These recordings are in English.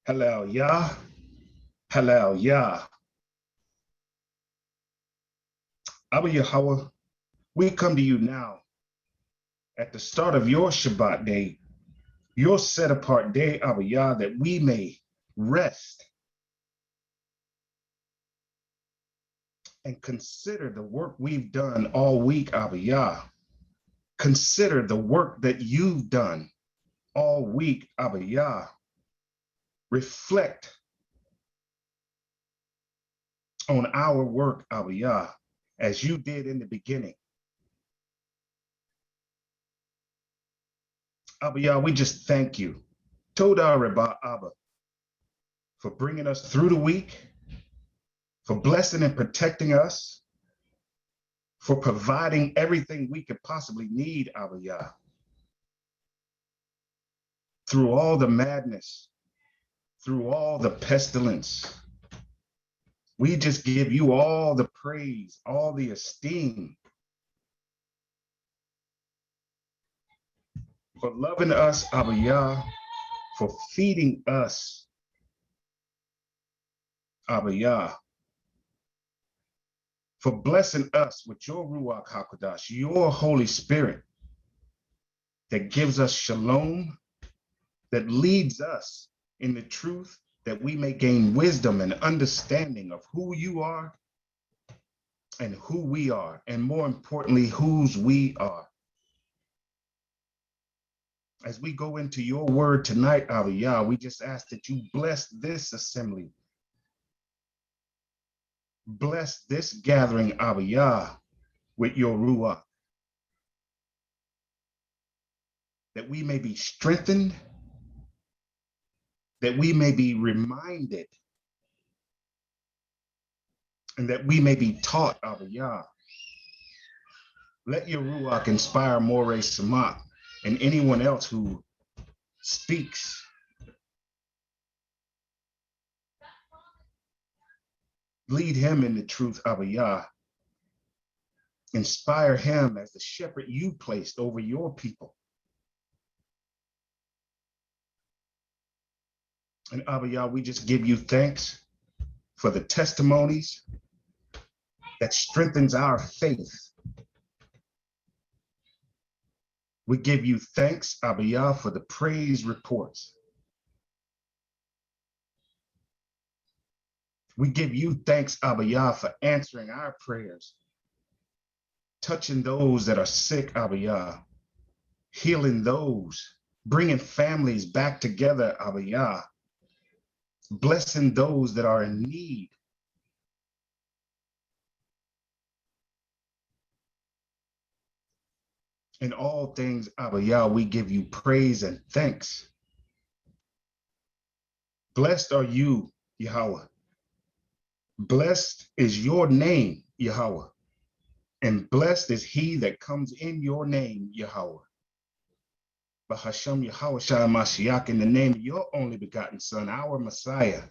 Halal Yah, Halal Yah. Abba Yahweh, we come to you now at the start of your Shabbat day, your set apart day, Abba Yah, that we may rest and consider the work we've done all week, Abba Yah. Consider the work that you've done all week, Abba Yah. Reflect on our work, Abba Yah, as you did in the beginning. Abba Yah, we just thank you, Toda Reba Abba, for bringing us through the week, for blessing and protecting us, for providing everything we could possibly need, Abba Yah. Through all the madness, through all the pestilence, we just give you all the praise, all the esteem for loving us, Abba Yah, for feeding us, Abba Yah, for blessing us with your Ruach HaKodesh, your Holy Spirit that gives us shalom, that leads us in the truth, that we may gain wisdom and understanding of who you are and who we are, and more importantly, whose we are. As we go into your word tonight, Abba Yah, we just ask that you bless this assembly. Bless this gathering, Abba Yah, with your Ruach, that we may be strengthened, that we may be reminded, and that we may be taught, Abba Yah. Let your Ruach inspire Moreh Samak and anyone else who speaks. Lead him in the truth, Abba Yah. Inspire him as the shepherd you placed over your people. And Abba Yah, we just give you thanks for the testimonies that strengthens our faith. We give you thanks, Abba Yah, for the praise reports. We give you thanks, Abba Yah, for answering our prayers, touching those that are sick, Abba Yah, healing those, bringing families back together, Abba Yah, blessing those that are in need. In all things, Abba Yah, we give you praise and thanks. Blessed are you, Yahweh. Blessed is your name, Yahweh. And blessed is he that comes in your name, Yahweh. Bahasham Yahweh Shai Mashiach, in the name of your only begotten Son, our Messiah,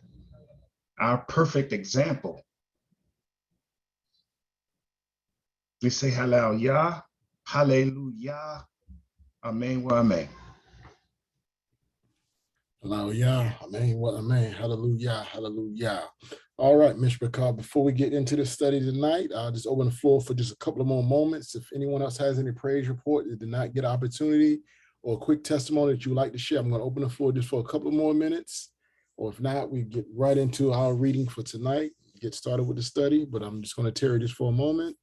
our perfect example. We say Halal Yah, Hallelujah, Amen wa Amen. Hallelujah, amen, what amen, hallelujah, hallelujah. All right, Mishpachah, before we get into the study tonight, I'll just open the floor for just a couple of more moments. If anyone else has any praise report that did not get opportunity or a quick testimony that you'd like to share, I'm going to open the floor just for a couple of more minutes. Or if not, we get right into our reading for tonight, get started with the study, but I'm just going to tarry just for a moment.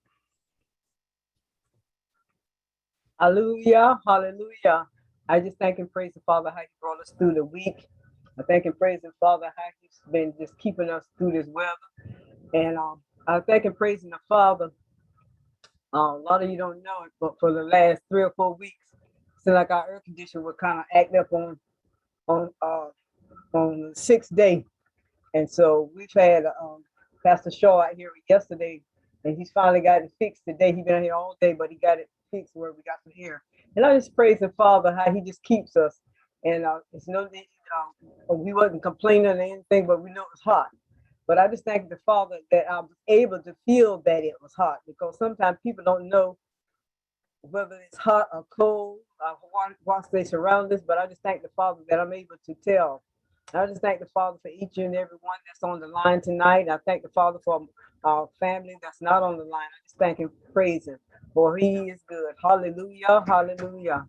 Hallelujah, hallelujah. I just thank and praise the Father how he brought us through the week. I thank and praise the Father how he's been just keeping us through this weather. And I thank and praise the Father. A lot of you don't know it, but for the last 3 or 4 weeks, it seemed like our air conditioner would kind of act up on the 6th day. And so we've had Pastor Shaw out here yesterday, and he's finally got it fixed today. He's been out here all day, but he got it fixed where we got some air. And I just praise the Father how he just keeps us. And it's no, we wasn't complaining or anything, but we know it's hot. But I just thank the Father that I was able to feel that it was hot, because sometimes people don't know whether it's hot or cold, once they surround us. But I just thank the Father that I'm able to tell I just thank the Father for each and every one that's on the line tonight. I thank the Father for our family that's not on the line. I just thank and praise him, for he is good. Hallelujah, hallelujah.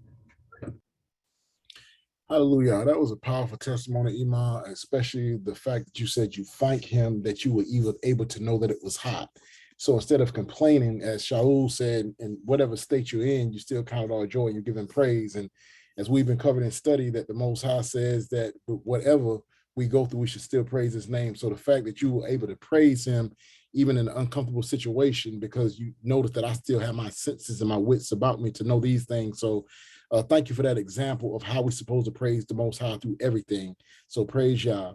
Hallelujah. That was a powerful testimony, Iman, especially the fact that you said you thank him that you were even able to know that it was hot. So instead of complaining, as Shaul said, in whatever state you're in, you still count it all joy, you're giving praise. And as we've been covered in study, that the Most High says that whatever we go through, we should still praise his name. So the fact that you were able to praise him, even in an uncomfortable situation, because you notice that I still have my senses and my wits about me to know these things. So thank you for that example of how we're supposed to praise the Most High through everything. So praise Yah.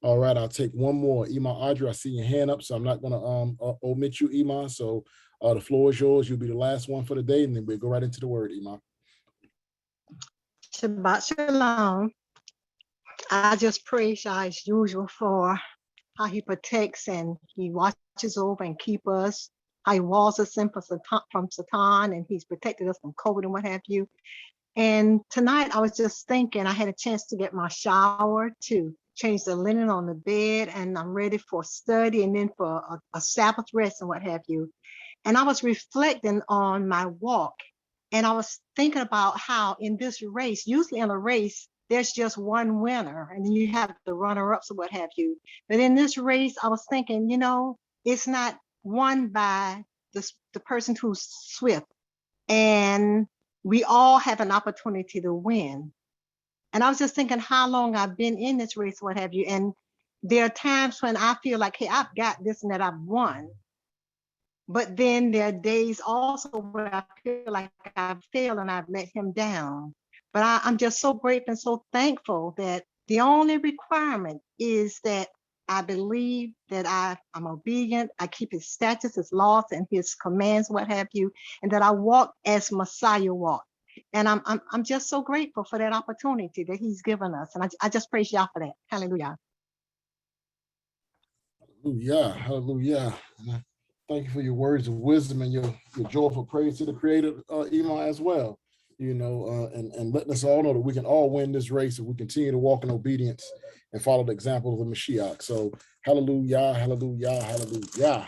All right, I'll take one more. Iman Audrey, I see your hand up, so I'm not going to omit you, Iman. So the floor is yours. You'll be the last one for the day, and then we'll go right into the word, Iman. Shabbat Shalom. I just praise Yah as usual for how he protects and he watches over and keep us, how he walls us in from Satan, and he's protected us from COVID and what have you. And tonight I was just thinking, I had a chance to get my shower, to change the linen on the bed, and I'm ready for study and then for a Sabbath rest and what have you. And I was reflecting on my walk, and I was thinking about how in this race, usually in a race, there's just one winner, and then you have the runner-ups or what have you. But in this race, I was thinking, it's not won by the person who's swift. And we all have an opportunity to win. And I was just thinking how long I've been in this race, what have you. And there are times when I feel like, hey, I've got this and that I've won. But then there are days also where I feel like I've failed and I've let him down. But I'm just so grateful and so thankful that the only requirement is that I believe that I'm obedient, I keep his statutes, his laws, and his commands, what have you, and that I walk as Messiah walked. And I'm just so grateful for that opportunity that he's given us. And I just praise Yah for that. Hallelujah. Hallelujah. Hallelujah. And I thank you for your words of wisdom and your joyful praise to the Creator, Iman, as well. And letting us all know that we can all win this race if we continue to walk in obedience and follow the example of the Mashiach. So hallelujah, hallelujah, hallelujah.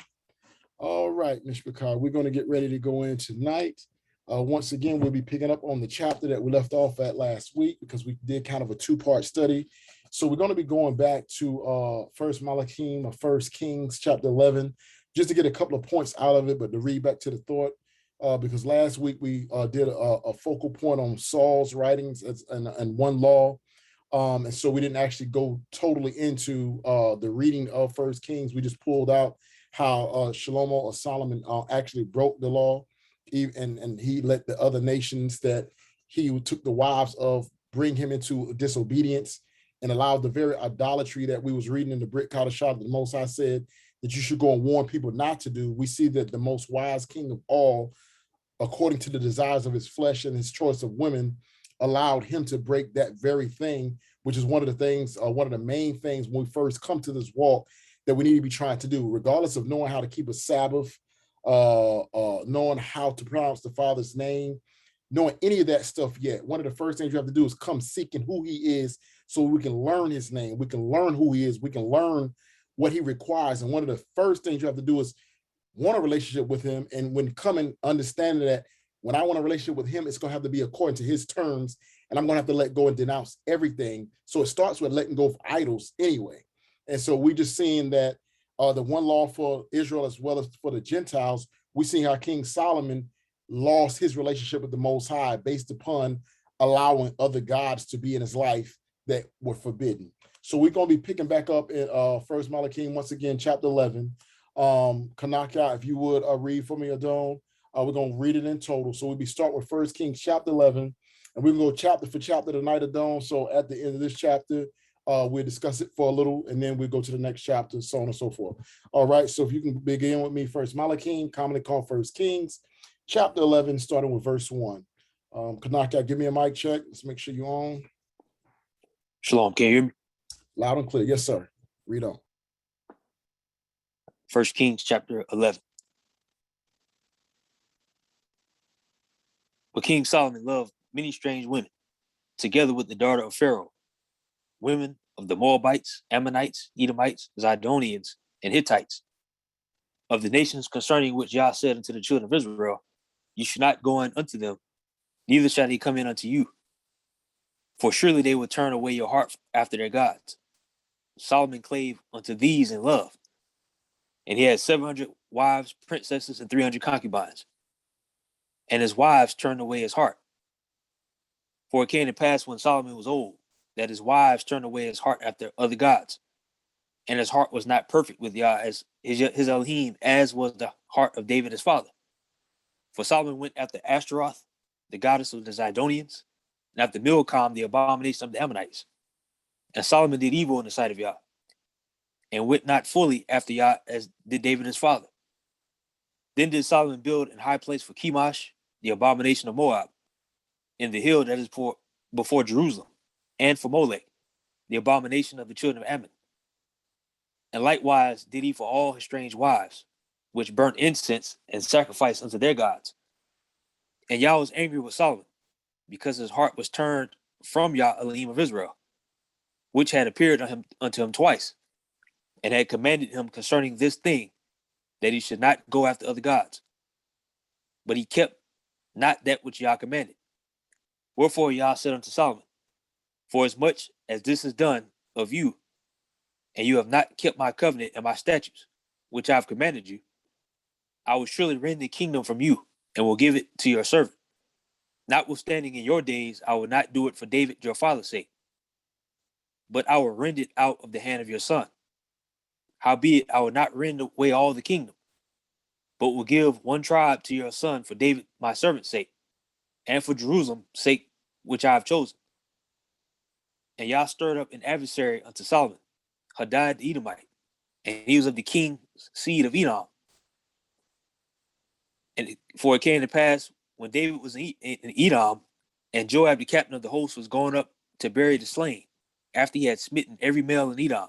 All right, Mr. Bakar, we're going to get ready to go in tonight. Once again, we'll be picking up on the chapter that we left off at last week because we did kind of a two-part study. So we're going to be going back to First Malachim or First Kings chapter 11, just to get a couple of points out of it, but to read back to the thought. Because last week we did a focal point on Saul's writings and one law. And so we didn't actually go totally into the reading of First Kings. We just pulled out how Shlomo or Solomon actually broke the law, and he let the other nations that he took the wives of bring him into disobedience and allowed the very idolatry that we was reading in the Brit Kadashah, the Most High said that you should go and warn people not to do. We see that the most wise king of all, according to the desires of his flesh and his choice of women, allowed him to break that very thing, which is one of the things, one of the main things when we first come to this walk that we need to be trying to do, regardless of knowing how to keep a Sabbath, knowing how to pronounce the Father's name, knowing any of that stuff yet. One of the first things you have to do is come seeking who he is so we can learn his name. We can learn who he is. We can learn what he requires. And one of the first things you have to do is want a relationship with him. And when coming, understanding that when I want a relationship with him, it's going to have to be according to his terms. And I'm going to have to let go and denounce everything. So it starts with letting go of idols anyway. And so we just seeing that the one law for Israel as well as for the Gentiles, we see how King Solomon lost his relationship with the Most High based upon allowing other gods to be in his life that were forbidden. So we're going to be picking back up in First Malachim once again, chapter 11. Kanaka, if you would read for me, Adon. We're going to read it in total. So we'll be start with First Kings chapter 11, and we're going to go chapter for chapter tonight, Adon. So at the end of this chapter, we'll discuss it for a little, and then we'll go to the next chapter, so on and so forth. All right, so if you can begin with me, First Malachim, commonly called First Kings, chapter 11, starting with verse 1. Kanaka, give me a mic check. Let's make sure you're on. Shalom, can you hear me? Loud and clear. Yes, sir. Read on. First Kings chapter 11. But King Solomon loved many strange women, together with the daughter of Pharaoh, women of the Moabites, Ammonites, Edomites, Zidonians, and Hittites, of the nations concerning which Yah said unto the children of Israel, you should not go in unto them, neither shall they come in unto you. For surely they will turn away your heart after their gods. Solomon clave unto these in love, and he had 700 wives, princesses, and 300 concubines. And his wives turned away his heart. For it came to pass when Solomon was old, that his wives turned away his heart after other gods, and his heart was not perfect with Yah as his Elohim, as was the heart of David his father. For Solomon went after Ashtaroth, the goddess of the Zidonians, and after Milcom, the abomination of the Ammonites. And Solomon did evil in the sight of Yah, and went not fully after Yah as did David his father. Then did Solomon build an high place for Chemosh, the abomination of Moab, in the hill that is before Jerusalem, and for Molech, the abomination of the children of Ammon. And likewise did he for all his strange wives, which burnt incense and sacrificed unto their gods. And Yah was angry with Solomon, because his heart was turned from Yah Elohim of Israel, which had appeared unto him twice, and had commanded him concerning this thing, that he should not go after other gods. But he kept not that which Yah commanded. Wherefore Yah said unto Solomon, for as much as this is done of you, and you have not kept my covenant and my statutes, which I have commanded you, I will surely rend the kingdom from you, and will give it to your servant. Notwithstanding in your days, I will not do it for David your father's sake, but I will rend it out of the hand of your son. Howbeit, I will not rend away all the kingdom, but will give one tribe to your son for David my servant's sake, and for Jerusalem's sake, which I have chosen. And Yah stirred up an adversary unto Solomon, Hadad the Edomite, and he was of the king's seed of Edom. And for it came to pass, when David was in Edom, and Joab the captain of the host was going up to bury the slain, after he had smitten every male in Edom.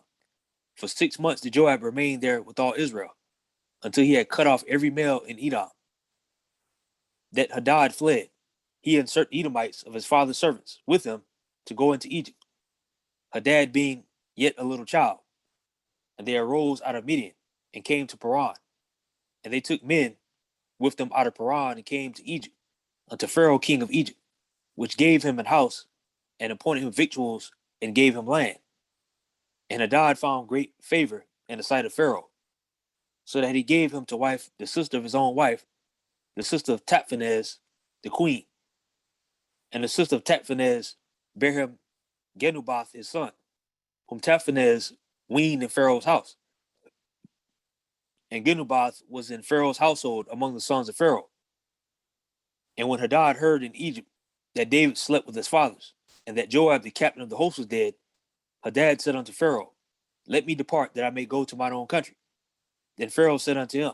For 6 months did Joab remain there with all Israel, until he had cut off every male in Edom. That Hadad fled, he and certain Edomites of his father's servants with him, to go into Egypt, Hadad being yet a little child. And they arose out of Midian, and came to Paran. And they took men with them out of Paran, and came to Egypt, unto Pharaoh king of Egypt, which gave him an house, and appointed him victuals, and gave him land. And Hadad found great favor in the sight of Pharaoh, so that he gave him to wife the sister of his own wife, the sister of Taphanes, the queen. And the sister of Taphanes bare him Genubath his son, whom Taphanes weaned in Pharaoh's house. And Genubath was in Pharaoh's household among the sons of Pharaoh. And when Hadad heard in Egypt that David slept with his fathers, and that Joab the captain of the host was dead, Hadad said unto Pharaoh, let me depart, that I may go to mine own country. Then Pharaoh said unto him,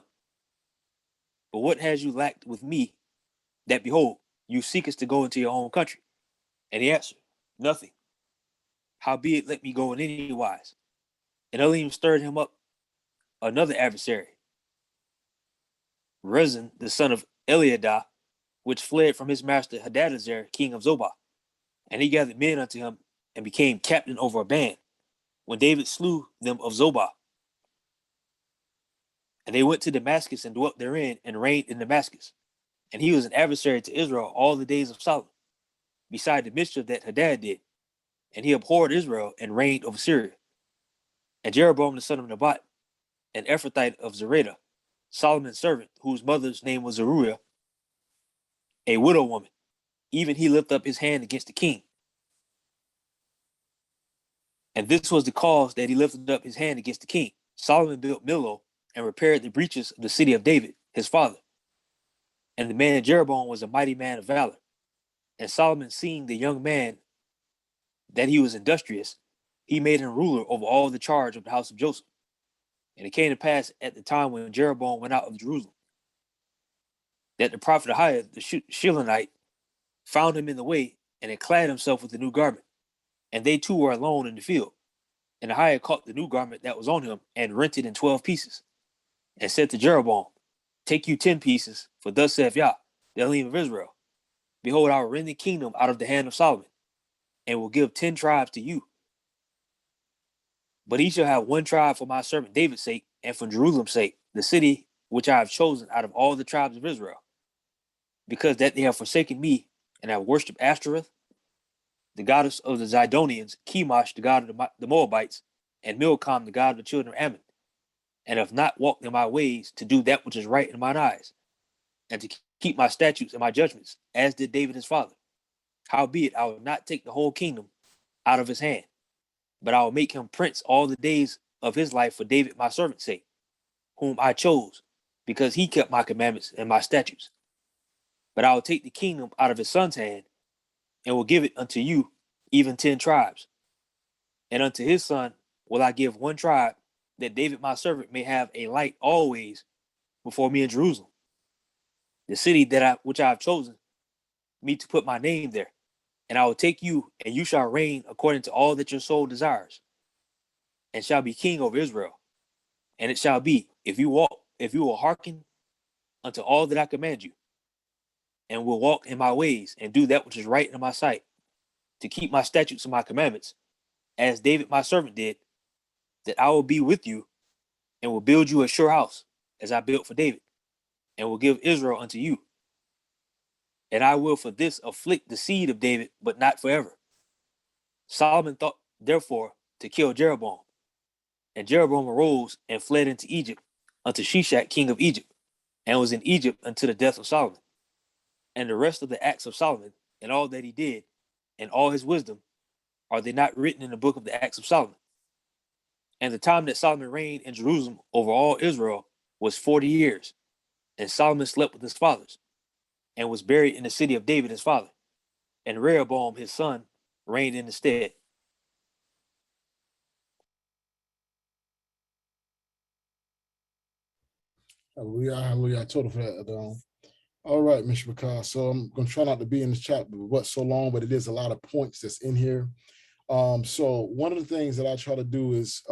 but what has you lacked with me, that behold, you seekest to go into your own country? And he answered, nothing. Howbeit, let me go in any wise. And Elohim stirred him up another adversary, Rezin, the son of Eliadah, which fled from his master Hadadezer, king of Zobah. And he gathered men unto him, and became captain over a band, when David slew them of Zobah. And they went to Damascus, and dwelt therein, and reigned in Damascus. And he was an adversary to Israel all the days of Solomon, beside the mischief that Hadad did. And he abhorred Israel, and reigned over Syria. And Jeroboam the son of Nebat, an Ephrathite of Zereda, Solomon's servant, whose mother's name was Zeruiah, a widow woman, even he lifted up his hand against the king. And this was the cause that he lifted up his hand against the king. Solomon built Millo, and repaired the breaches of the city of David, his father. And the man Jeroboam was a mighty man of valor. And Solomon, seeing the young man that he was industrious, he made him ruler over all the charge of the house of Joseph. And it came to pass at the time when Jeroboam went out of Jerusalem, that the prophet Ahiah, the Shilonite, found him in the way, and had clad himself with a new garment. And they two were alone in the field. And Ahiah caught the new garment that was on him, and rent it in 12 pieces, and said to Jeroboam, take you 10 pieces, for thus saith Yah, the Elohim of Israel, behold, I will rend the kingdom out of the hand of Solomon, and will give 10 tribes to you. But he shall have one tribe for my servant David's sake, and for Jerusalem's sake, the city which I have chosen out of all the tribes of Israel, because that they have forsaken me and have worshipped Ashtoreth, the goddess of the Zidonians, Chemosh, the god of the Moabites, and Milcom, the god of the children of Ammon, and have not walked in my ways to do that which is right in mine eyes, and to keep my statutes and my judgments, as did David his father. Howbeit, I will not take the whole kingdom out of his hand, but I will make him prince all the days of his life for David my servant's sake, whom I chose, because he kept my commandments and my statutes. But I will take the kingdom out of his son's hand, and will give it unto you, even 10 tribes. And unto his son will I give one tribe, that David my servant may have a light always before me in Jerusalem, the city which I have chosen me to put my name there. And I will take you, and you shall reign according to all that your soul desires, and shall be king over Israel. And it shall be, if you will hearken unto all that I command you, and will walk in my ways, and do that which is right in my sight, to keep my statutes and my commandments, as David my servant did, that I will be with you, and will build you a sure house, as I built for David, and will give Israel unto you. And I will for this afflict the seed of David, but not forever. Solomon thought, therefore, to kill Jeroboam. And Jeroboam arose and fled into Egypt, unto Shishak, king of Egypt, and was in Egypt until the death of Solomon. And the rest of the acts of Solomon, and all that he did, and all his wisdom, are they not written in the book of the acts of Solomon? And the time that Solomon reigned in Jerusalem over all Israel was 40 years. And Solomon slept with his fathers, and was buried in the city of David his father. And Rehoboam his son reigned in his stead. Hallelujah, hallelujah. I told her for that, Adon. All right, Mr. McCall. So I'm going to try not to be in this chat but so long, but it is a lot of points that's in here. So one of the things that I try to do is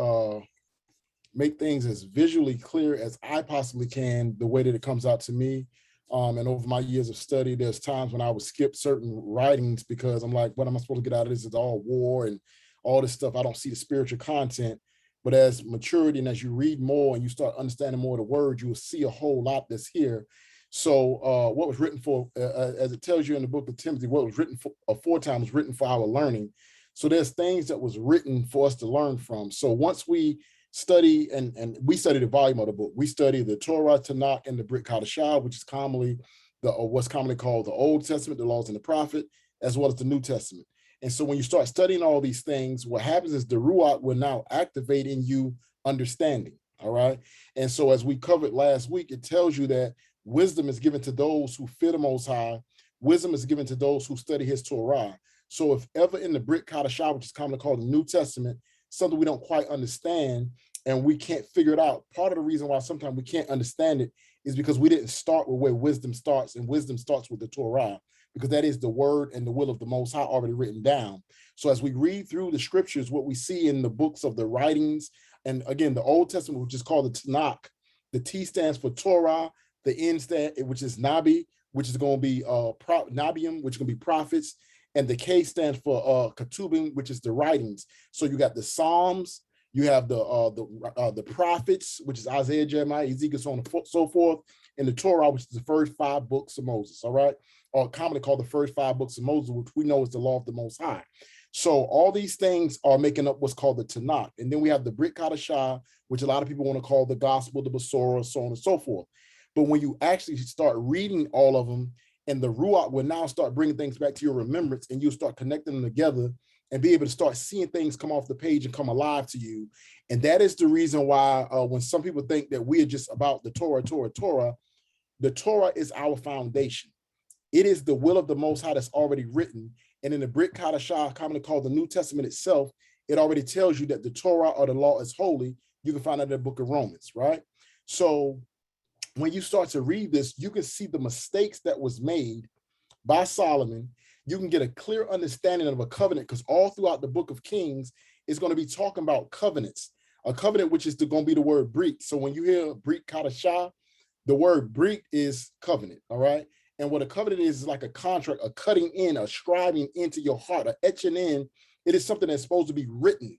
make things as visually clear as I possibly can, the way that it comes out to me. And over my years of study, there's times when I would skip certain writings because I'm like, what am I supposed to get out of this? It's all war and all this stuff. I don't see the spiritual content. But as maturity and as you read more and you start understanding more of the word, you will see a whole lot that's here. So what was written for, as it tells you in the book of Timothy, what was written for aforetime was written for our learning. So there's things that was written for us to learn from. So once we study, and we study the volume of the book, we study the Torah, Tanakh, and the Brit Hadashah, which is commonly what's commonly called the Old Testament, the laws and the prophet, as well as the New Testament. And so when you start studying all these things, what happens is the Ruach will now activate in you understanding, all right? And so as we covered last week, it tells you that wisdom is given to those who fear the Most High. Wisdom is given to those who study his Torah. So if ever in the Brit Hadashah, which is commonly called the New Testament, something we don't quite understand and we can't figure it out, part of the reason why sometimes we can't understand it is because we didn't start with where wisdom starts, and wisdom starts with the Torah, because that is the word and the will of the Most High already written down. So as we read through the scriptures, what we see in the books of the writings, and again, the Old Testament, which is called the Tanakh, the T stands for Torah, the N stand, which is Nabi, which is going to be Nabium, which is going to be prophets, and the K stands for Ketubim, which is the writings. So you got the Psalms, you have the prophets, which is Isaiah, Jeremiah, Ezekiel, so on and so forth, and the Torah, which is the first 5 books of Moses, all right? Or commonly called the first 5 books of Moses, which we know is the law of the Most High. So all these things are making up what's called the Tanakh. And then we have the Brit Hadashah, which a lot of people want to call the gospel, the Besorah, so on and so forth. But when you actually start reading all of them, and the Ruach will now start bringing things back to your remembrance, and you'll start connecting them together and be able to start seeing things come off the page and come alive to you. And that is the reason why when some people think that we are just about the Torah, the Torah is our foundation. It is the will of the Most High that's already written. And in the Brit Hadashah, commonly called the New Testament itself, it already tells you that the Torah or the law is holy. You can find that in the book of Romans, right? So when you start to read this, you can see the mistakes that was made by Solomon. You can get a clear understanding of a covenant, because all throughout the book of Kings is going to be talking about covenants. A covenant, which is going to be the word Brit. So when you hear Brit Hadashah, the word Brit is covenant, all right? And what a covenant is like a contract, a cutting in, a scribing into your heart, a etching in. It is something that's supposed to be written.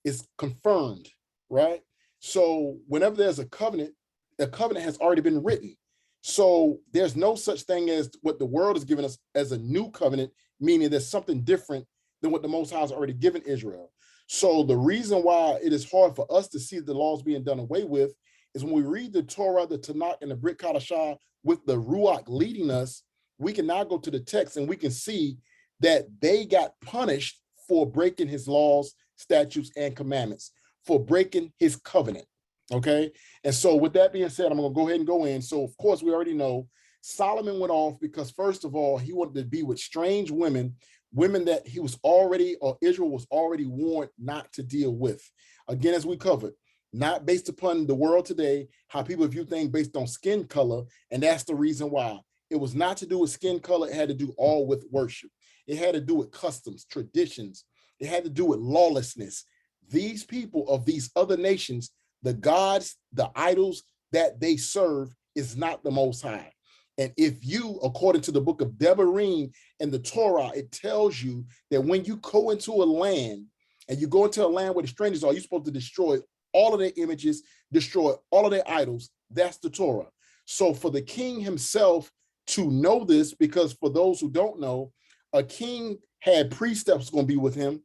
is confirmed, right? So whenever there's a covenant has already been written. So there's no such thing as what the world has given us as a new covenant, meaning there's something different than what the Most High has already given Israel. So the reason why it is hard for us to see the laws being done away with is when we read the Torah, the Tanakh, and the Brit Kadashah with the Ruach leading us, we can now go to the text and we can see that they got punished for breaking his laws, statutes, and commandments, for breaking his covenant. Okay. And so with that being said, I'm going to go ahead and go in. So of course, we already know Solomon went off because first of all, he wanted to be with strange women that he was already, or Israel was already warned not to deal with. Again, as we covered, not based upon the world today, how people view things based on skin color. And that's the reason why. It was not to do with skin color. It had to do all with worship. It had to do with customs, traditions. It had to do with lawlessness. These people of these other nations, the gods, the idols that they serve is not the Most High. And if you, according to the book of Devarim and the Torah, it tells you that when you go into a land and you go into a land where the strangers are, you're supposed to destroy all of their images, destroy all of their idols. That's the Torah. So for the king himself to know this, because for those who don't know, a king had precepts going to be with him.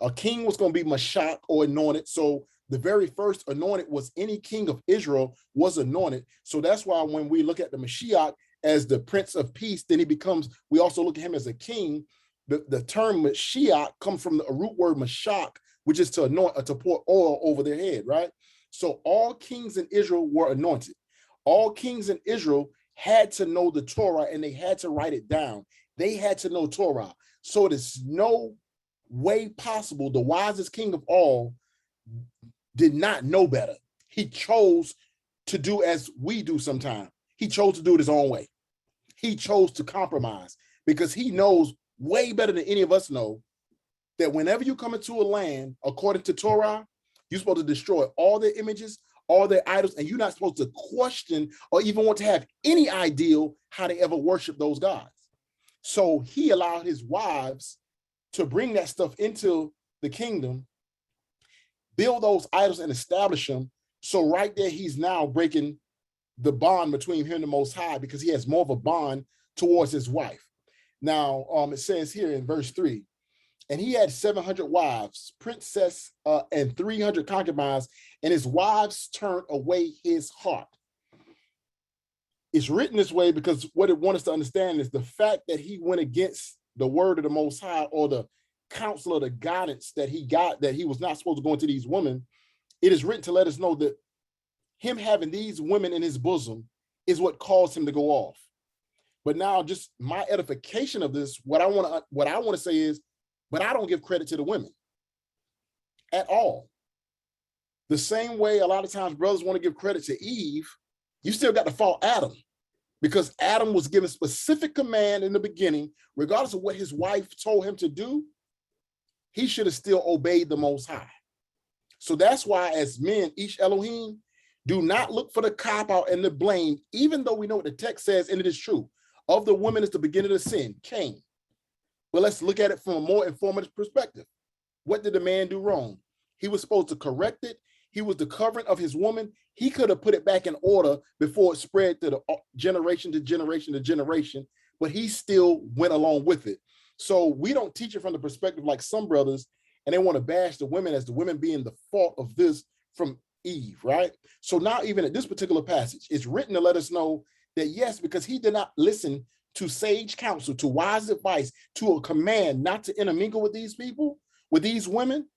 A king was going to be Mashach or anointed. So the very first anointed was any king of Israel was anointed. So that's why when we look at the Mashiach as the Prince of Peace, then he becomes, we also look at him as a king. The term Mashiach comes from the root word Mashach, which is to anoint or to pour oil over their head, right? So all kings in Israel were anointed. All kings in Israel had to know the Torah and they had to write it down. They had to know Torah. So there's no way possible the wisest king of all did not know better. He chose to do as we do sometimes. He chose to do it his own way. He chose to compromise because he knows way better than any of us know that whenever you come into a land, according to Torah, you're supposed to destroy all their images, all their idols, and you're not supposed to question or even want to have any idea how they ever worship those gods. So he allowed his wives to bring that stuff into the kingdom, build those idols and establish them. So right there, he's now breaking the bond between him and the Most High because he has more of a bond towards his wife. Now, it says here in verse 3, and he had 700 wives, princess, and 300 concubines, and his wives turned away his heart. It's written this way because what it wants us to understand is the fact that he went against the word of the Most High or the counsel or the guidance that he got, that he was not supposed to go into these women. It is written to let us know that him having these women in his bosom is what caused him to go off. But now just my edification of this, what I want to say is, but I don't give credit to the women at all. The same way a lot of times brothers want to give credit to Eve, you still got to fault Adam because Adam was given specific command in the beginning, regardless of what his wife told him to do, he should have still obeyed the Most High. So that's why as men, each Elohim, do not look for the cop-out and the blame, even though we know what the text says, and it is true. Of the woman is the beginning of sin, Cain. But let's look at it from a more informative perspective. What did the man do wrong? He was supposed to correct it. He was the covering of his woman. He could have put it back in order before it spread to the generation to generation to generation, but he still went along with it. So we don't teach it from the perspective like some brothers, and they want to bash the women as the women being the fault of this from Eve, right? So now even at this particular passage, it's written to let us know that yes, because he did not listen to sage counsel, to wise advice, to a command not to intermingle with these people, with these women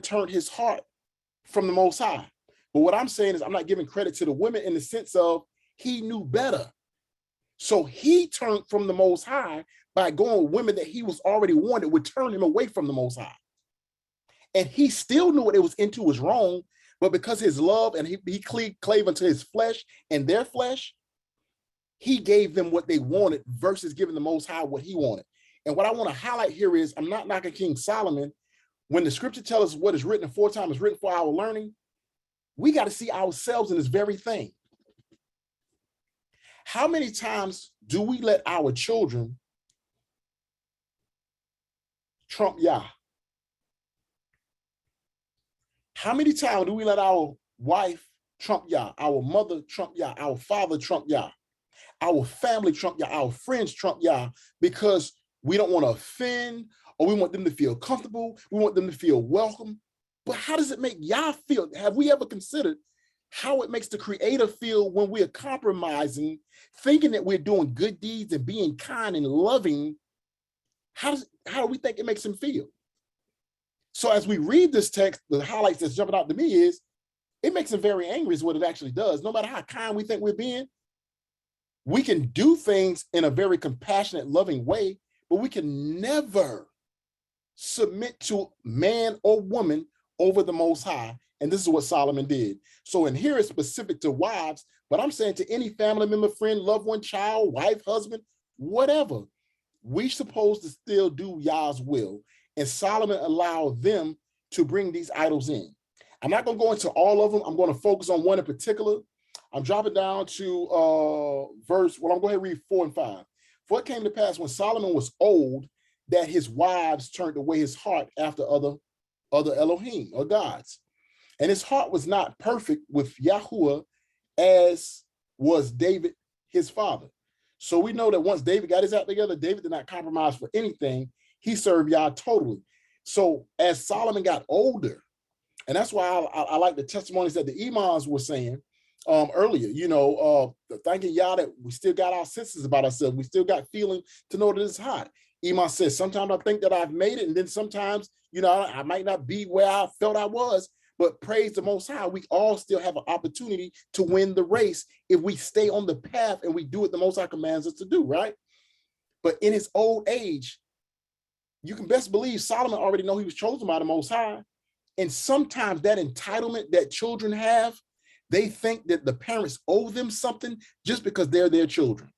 turned his heart from the Most High. But what I'm saying is I'm not giving credit to the women in the sense of he knew better. So he turned from the Most High by going with women that he was already wanted would turn him away from the Most High. And he still knew what it was into was wrong, but because his love and he clave unto his flesh and their flesh, he gave them what they wanted versus giving the Most High what he wanted. And what I want to highlight here is I'm not knocking King Solomon. When the scripture tells us what is written aforetime is written for our learning, we got to see ourselves in this very thing. How many times do we let our children trump Yah? How many times do we let our wife trump Yah, our mother trump Yah, our father trump Yah, our family trump Yah, our friends trump Yah, because we don't want to offend, or we want them to feel comfortable, we want them to feel welcome. But how does it make Yah feel? Have we ever considered how it makes the Creator feel when we are compromising, thinking that we're doing good deeds and being kind and loving? How do we think it makes him feel? So as we read this text, the highlights that's jumping out to me is it makes him very angry is what it actually does. No matter how kind we think we're being, we can do things in a very compassionate, loving way, but we can never submit to man or woman over the Most High. And this is what Solomon did. So in here it's specific to wives, but I'm saying to any family member, friend, loved one, child, wife, husband, whatever, we supposed to still do Yah's will. And Solomon allowed them to bring these idols in. I'm not going to go into all of them. I'm going to focus on one in particular. I'm dropping down to verse, well, I'm going to read 4 and 5. For it came to pass when Solomon was old that his wives turned away his heart after other Elohim or gods. And his heart was not perfect with Yahuwah as was David, his father. So we know that once David got his act together, David did not compromise for anything. He served Yah totally. So as Solomon got older, and that's why I like the testimonies that the imams were saying earlier, thanking Yah that we still got our senses about ourselves. We still got feeling to know that it's hot. Imam says, sometimes I think that I've made it, and then sometimes, I might not be where I felt I was, but praise the Most High, we all still have an opportunity to win the race if we stay on the path and we do what the Most High commands us to do, right? But in his old age, you can best believe Solomon already know he was chosen by the Most High. And sometimes that entitlement that children have, they think that the parents owe them something just because they're their children.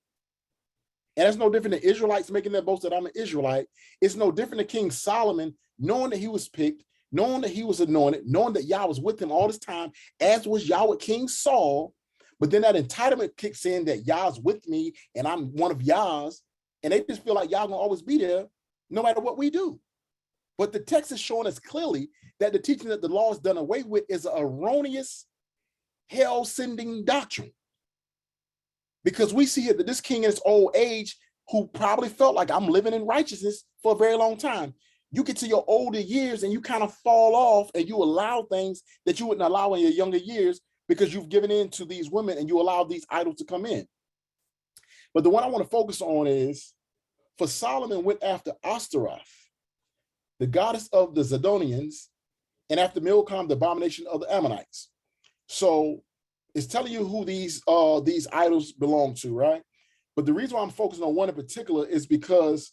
And it's no different than Israelites making their boast that I'm an Israelite. It's no different than King Solomon knowing that he was picked, knowing that he was anointed, knowing that Yah was with him all this time, as was Yah with King Saul. But then that entitlement kicks in that Yah's with me and I'm one of Yah's. And they just feel like Yah gonna always be there no matter what we do. But the text is showing us clearly that the teaching that the law is done away with is an erroneous, hell-sending doctrine. Because we see here that this king in his old age, who probably felt like I'm living in righteousness for a very long time, you get to your older years and you kind of fall off and you allow things that you wouldn't allow in your younger years because you've given in to these women and you allow these idols to come in. But the one I want to focus on is, for Solomon went after Ashtaroth, the goddess of the Zidonians, and after Milcom, the abomination of the Ammonites. So it's telling you who these idols belong to, right? But the reason why I'm focusing on one in particular is because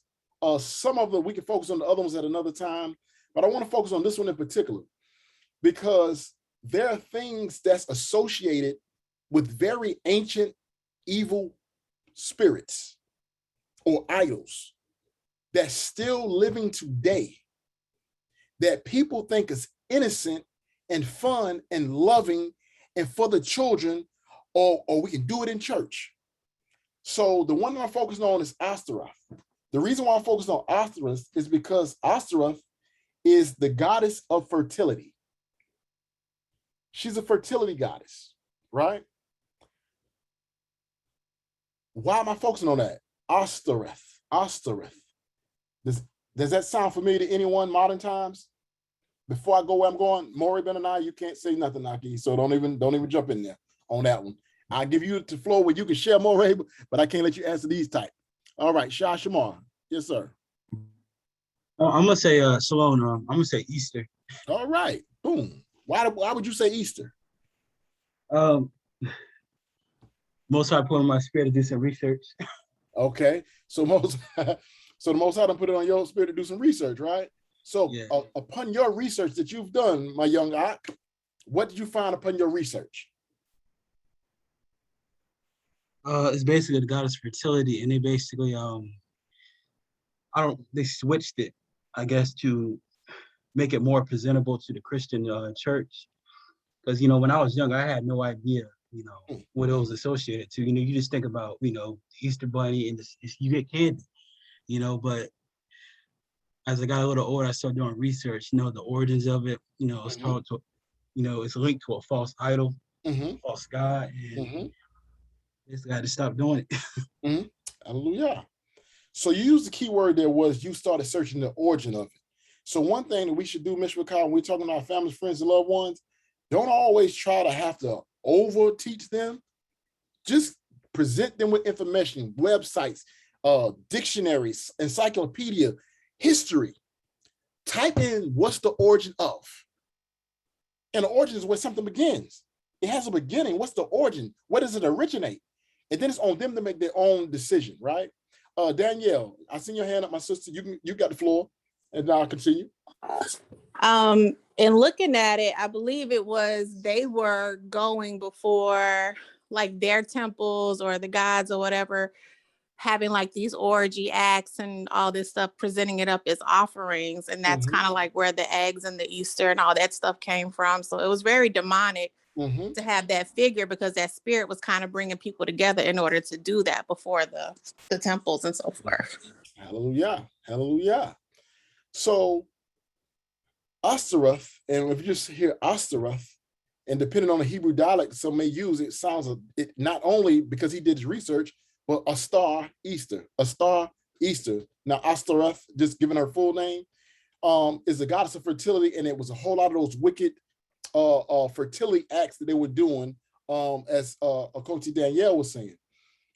some of them, we can focus on the other ones at another time, but I want to focus on this one in particular because there are things that's associated with very ancient evil spirits or idols that's still living today that people think is innocent and fun and loving and for the children, or we can do it in church. So the one that I'm focusing on is Ashtaroth. The reason why I'm focused on Ashtaroth is because Ashtaroth is the goddess of fertility. She's a fertility goddess, right? Why am I focusing on that? Ashtaroth. Does that sound familiar to anyone modern times? Before I go where I'm going, Maury Ben and I, you can't say nothing, Naki, so don't even jump in there on that one. I'll give you the floor where you can share more, but I can't let you answer these type. All right, Shah Shamar. Yes, sir. I'm gonna say Salone. I'm gonna say Easter. All right, boom. Why would you say Easter? Most High put on my spirit to do some research. Okay, so the Most High done put it on your spirit to do some research, right? So yeah. Upon your research that you've done, my young Ak, what did you find upon your research? It's basically the goddess fertility, and they basically they switched it, I guess, to make it more presentable to the Christian church. Because when I was young, I had no idea, what it was associated to. You just think about, Easter Bunny and you get kids, but as I got a little older, I started doing research, the origins of it, it's it's linked to a false idol, Mhm, false god, and mhm, it's got to stop doing it. mhm. Hallelujah. So you used the key word there was you started searching the origin of it. So one thing that we should do, Mr. McCall, when we're talking to our families, friends, and loved ones, don't always try to have to over teach them. Just present them with information, websites, dictionaries, encyclopedia, history. Type in what's the origin of. And the origin is where something begins. It has a beginning. What's the origin? Where does it originate? And then it's on them to make their own decision, right? Danielle, I seen your hand up, my sister. You got the floor, and now I'll continue. And looking at it, I believe it was they were going before like their temples or the gods or whatever, having like these orgy acts and all this stuff, presenting it up as offerings. And that's Mhm. kind of like where the eggs and the Easter and all that stuff came from. So it was very demonic Mhm. to have that figure, because that spirit was kind of bringing people together in order to do that before the temples and so forth. Hallelujah. Hallelujah. So Ashtaroth, and if you just hear Ashtaroth, and depending on the Hebrew dialect some may use, it sounds it not only because he did his research, but a star Easter, a star Easter. Now Ashtaroth, just giving her full name, is the goddess of fertility, and it was a whole lot of those wicked fertility acts that they were doing, as Coach Danielle was saying.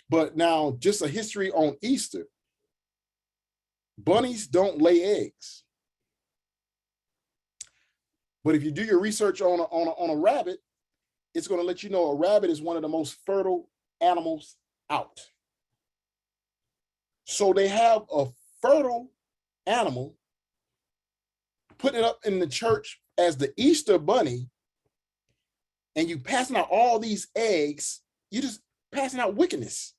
But now, just a history on Easter. Bunnies don't lay eggs. But if you do your research on a rabbit, it's going to let you know a rabbit is one of the most fertile animals out. So they have a fertile animal, putting it up in the church as the Easter bunny, and you passing out all these eggs, you just passing out wickedness.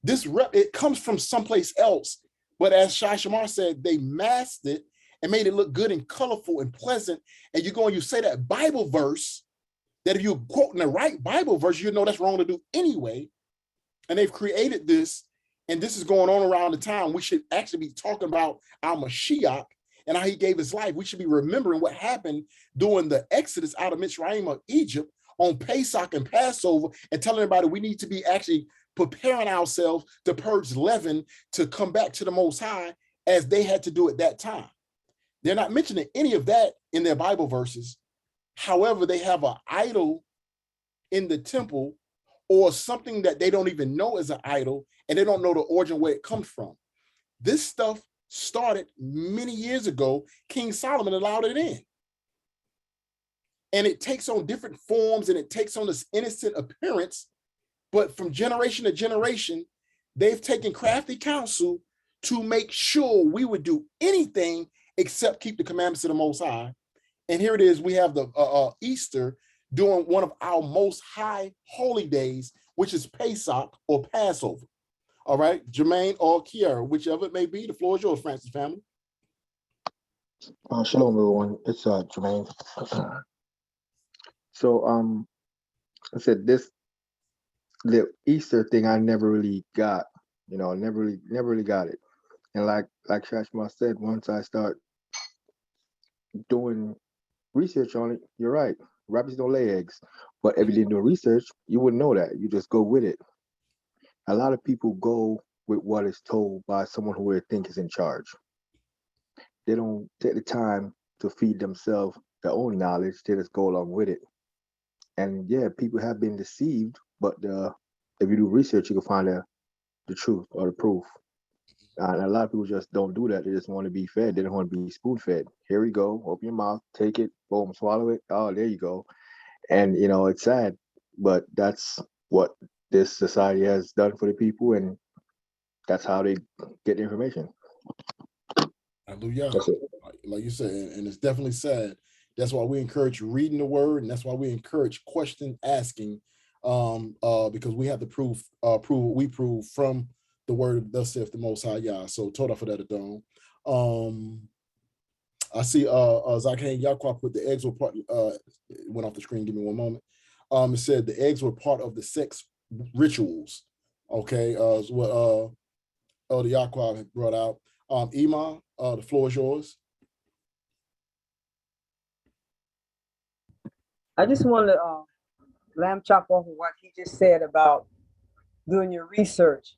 It comes from someplace else, but as Shai Shamar said, they masked it and made it look good and colorful and pleasant. And you go and you say that Bible verse, that if you're quoting the right Bible verse, you know that's wrong to do anyway. And they've created this, and this is going on around the time. We should actually be talking about our Mashiach and how he gave his life. We should be remembering what happened during the Exodus out of Mitzrayim of Egypt on Pesach and Passover, and telling everybody we need to be actually preparing ourselves to purge leaven to come back to the Most High as they had to do at that time. They're not mentioning any of that in their Bible verses. However, they have an idol in the temple, or something that they don't even know is an idol, and they don't know the origin where it comes from. This stuff started many years ago. King Solomon allowed it in. And it takes on different forms, and it takes on this innocent appearance. But from generation to generation, they've taken crafty counsel to make sure we would do anything except keep the commandments of the Most High. And here it is, we have the Easter during one of our most high holy days, which is Pesach or Passover. All right, Jermaine or Kiara, whichever it may be, the floor is yours, Francis family. Shalom, everyone. It's Jermaine. So, I said the Easter thing I never really got. Never really got it. And like Shashma said, once I start doing research on it, you're right. Rabbits don't lay eggs. But if you didn't do research, you wouldn't know that. You just go with it. A lot of people go with what is told by someone who they think is in charge. They don't take the time to feed themselves their own knowledge. They just go along with it. And yeah, people have been deceived, but if you do research, you can find the truth or the proof. And a lot of people just don't do that. They just want to be fed. They don't want to be spoon fed. Here we go. Open your mouth, take it, boom, swallow it. Oh, there you go. And it's sad, but that's what this society has done for the people, and that's how they get the information. Hallelujah. That's it. Like you said, and it's definitely sad. That's why we encourage reading the word, and that's why we encourage question asking, because we have to prove what we prove from the word, thus saith the Most High Yah. So total for that, Adon. I see Zakhan Yaqua put the eggs were part, it went off the screen, give me one moment. It said the eggs were part of the sex rituals. Okay, is what Elder Yaqua brought out. Iman, the floor is yours. I just want to lamb chop off of what he just said about doing your research.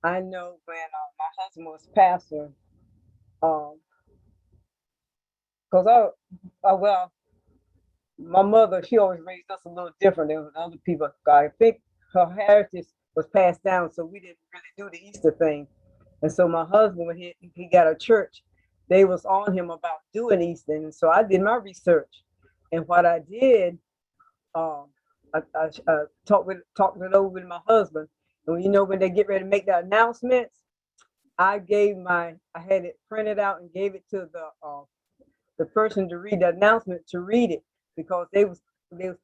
I know when my husband was pastor, because well, my mother, she always raised us a little different than other people. I think her heritage was passed down, so we didn't really do the Easter thing. And so my husband, when he got a church, they was on him about doing Easter. And so I did my research. And what I did, I talked it over with my husband. And when they get ready to make the announcements, I had it printed out and gave it to the person to read the announcement to read it, because they was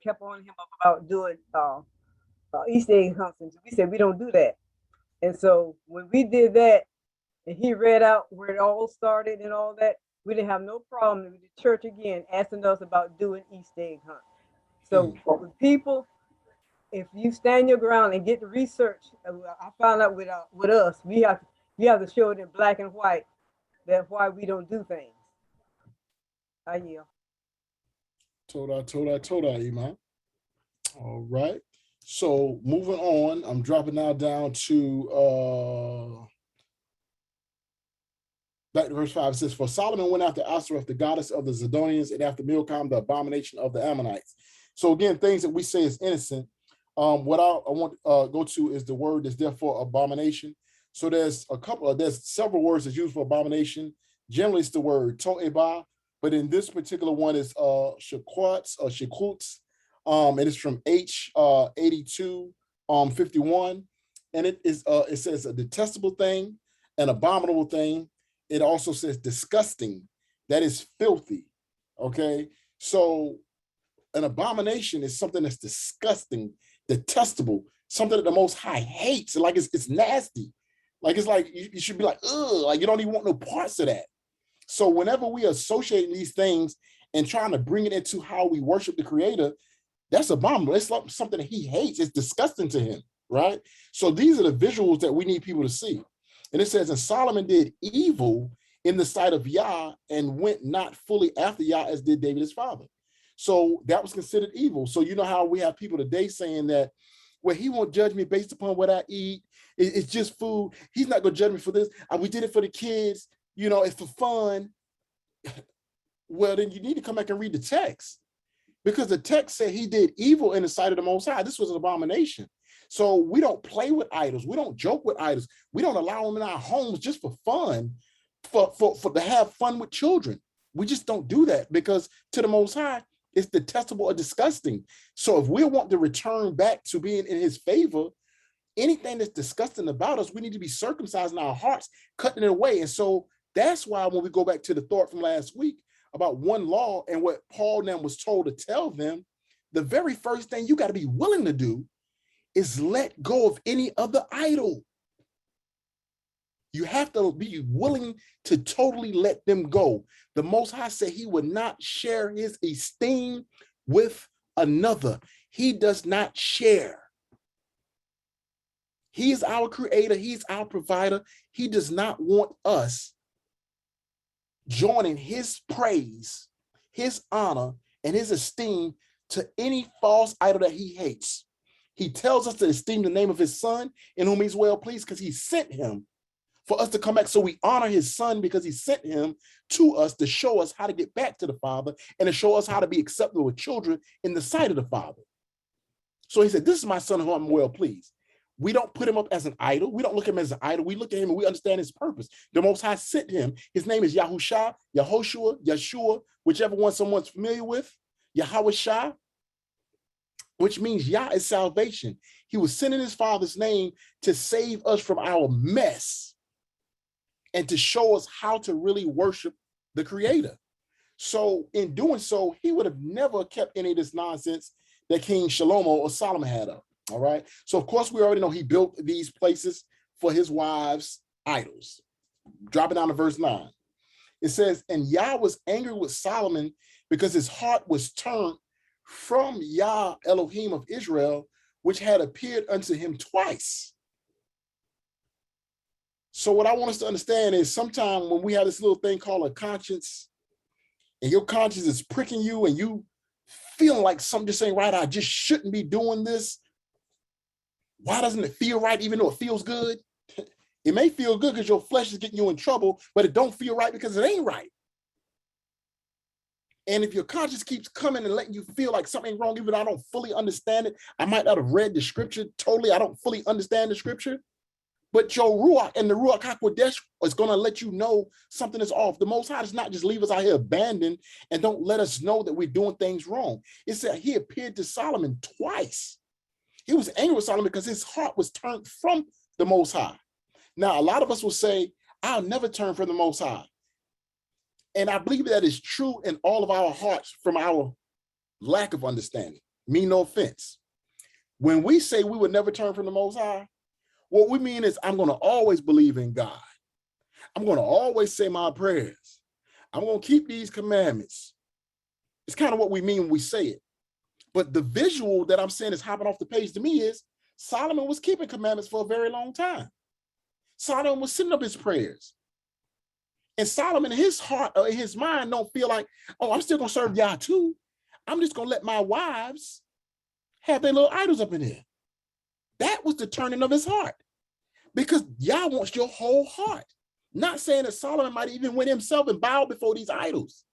kept on him about doing Easter egg hunts. And we said we don't do that. And so when we did that, and he read out where it all started and all that, we didn't have no problem with the church again asking us about doing Easter egg hunt. So with people, if you stand your ground and get the research, I found out with us, you have to show it in black and white that why we don't do things. I yield. Toda, Iman. All right. So moving on, I'm dropping now down to back to verse 5. It says, for Solomon went after Ashtoreth, the goddess of the Zidonians, and after Milcom, the abomination of the Ammonites. So again, things that we say is innocent. What I want to go to is the word that's there for abomination. So there's several words that's used for abomination. Generally, it's the word to'eba, but in this particular one is shequats or shekuts. And it's from H 82 51, and it says a detestable thing, an abominable thing. It also says disgusting, that is filthy. Okay, so an abomination is something that's disgusting, detestable, something that the Most High hates. Like it's nasty. Like it's like you should be like, ugh, like you don't even want no parts of that. So whenever we associate these things and trying to bring it into how we worship the Creator, that's abominable. It's like something that he hates. It's disgusting to him, right? So these are the visuals that we need people to see. And it says, and Solomon did evil in the sight of Yah and went not fully after Yah as did David his father. So that was considered evil. So you know how we have people today saying that, well, he won't judge me based upon what I eat. It's just food. He's not going to judge me for this. We did it for the kids. It's for fun. Well, then you need to come back and read the text. Because the text said he did evil in the sight of the Most High. This was an abomination. So we don't play with idols. We don't joke with idols. We don't allow them in our homes just for fun, for to have fun with children. We just don't do that, because to the Most High, it's detestable or disgusting. So if we want to return back to being in his favor, anything that's disgusting about us, we need to be circumcised in our hearts, cutting it away. And so that's why when we go back to the thought from last week about one law and what Paul now was told to tell them, the very first thing you got to be willing to do is let go of any other idol. You have to be willing to totally let them go. The Most High said he would not share his esteem with another. He does not share. He is our creator. He's our provider. He does not want us joining his praise, his honor, and his esteem to any false idol that he hates. He tells us to esteem the name of his son in whom he's well pleased, because he sent him for us to come back. So we honor his son because he sent him to us to show us how to get back to the Father and to show us how to be acceptable with children in the sight of the Father. So he said, this is my son in whom I'm well pleased. We don't put him up as an idol. We don't look at him as an idol. We look at him and we understand his purpose. The Most High sent him. His name is Yahusha, Yehoshua, Yeshua, whichever one someone's familiar with. Yahweh, which means Yah is salvation. He was sent in his Father's name to save us from our mess and to show us how to really worship the Creator. So in doing so, he would have never kept any of this nonsense that King Shlomo or Solomon had up. All right. So, of course, we already know he built these places for his wives' idols. Dropping down to verse 9. It says, and Yah was angry with Solomon because his heart was turned from Yah Elohim of Israel, which had appeared unto him twice. So what I want us to understand is sometimes when we have this little thing called a conscience, and your conscience is pricking you and you feeling like something just ain't right, I just shouldn't be doing this. Why doesn't it feel right even though it feels good? It may feel good because your flesh is getting you in trouble, but it don't feel right because it ain't right. And if your conscience keeps coming and letting you feel like something wrong, even though I don't fully understand it, I might not have read the scripture totally, I don't fully understand the scripture, but your Ruach and the Ruach HaKodesh is going to let you know something is off. The Most High does not just leave us out here abandoned and don't let us know that we're doing things wrong. It said he appeared to Solomon twice. He was angry with Solomon because his heart was turned from the Most High. Now, a lot of us will say, I'll never turn from the Most High. And I believe that is true in all of our hearts from our lack of understanding. Mean no offense. When we say we would never turn from the Most High, what we mean is I'm going to always believe in God. I'm going to always say my prayers. I'm going to keep these commandments. It's kind of what we mean when we say it. But the visual that I'm saying is hopping off the page to me is Solomon was keeping commandments for a very long time. Solomon was sending up his prayers. And Solomon, his heart or his mind don't feel like, oh, I'm still going to serve Yah too. I'm just going to let my wives have their little idols up in there. That was the turning of his heart. Because Yah wants your whole heart. Not saying that Solomon might even went himself and bow before these idols.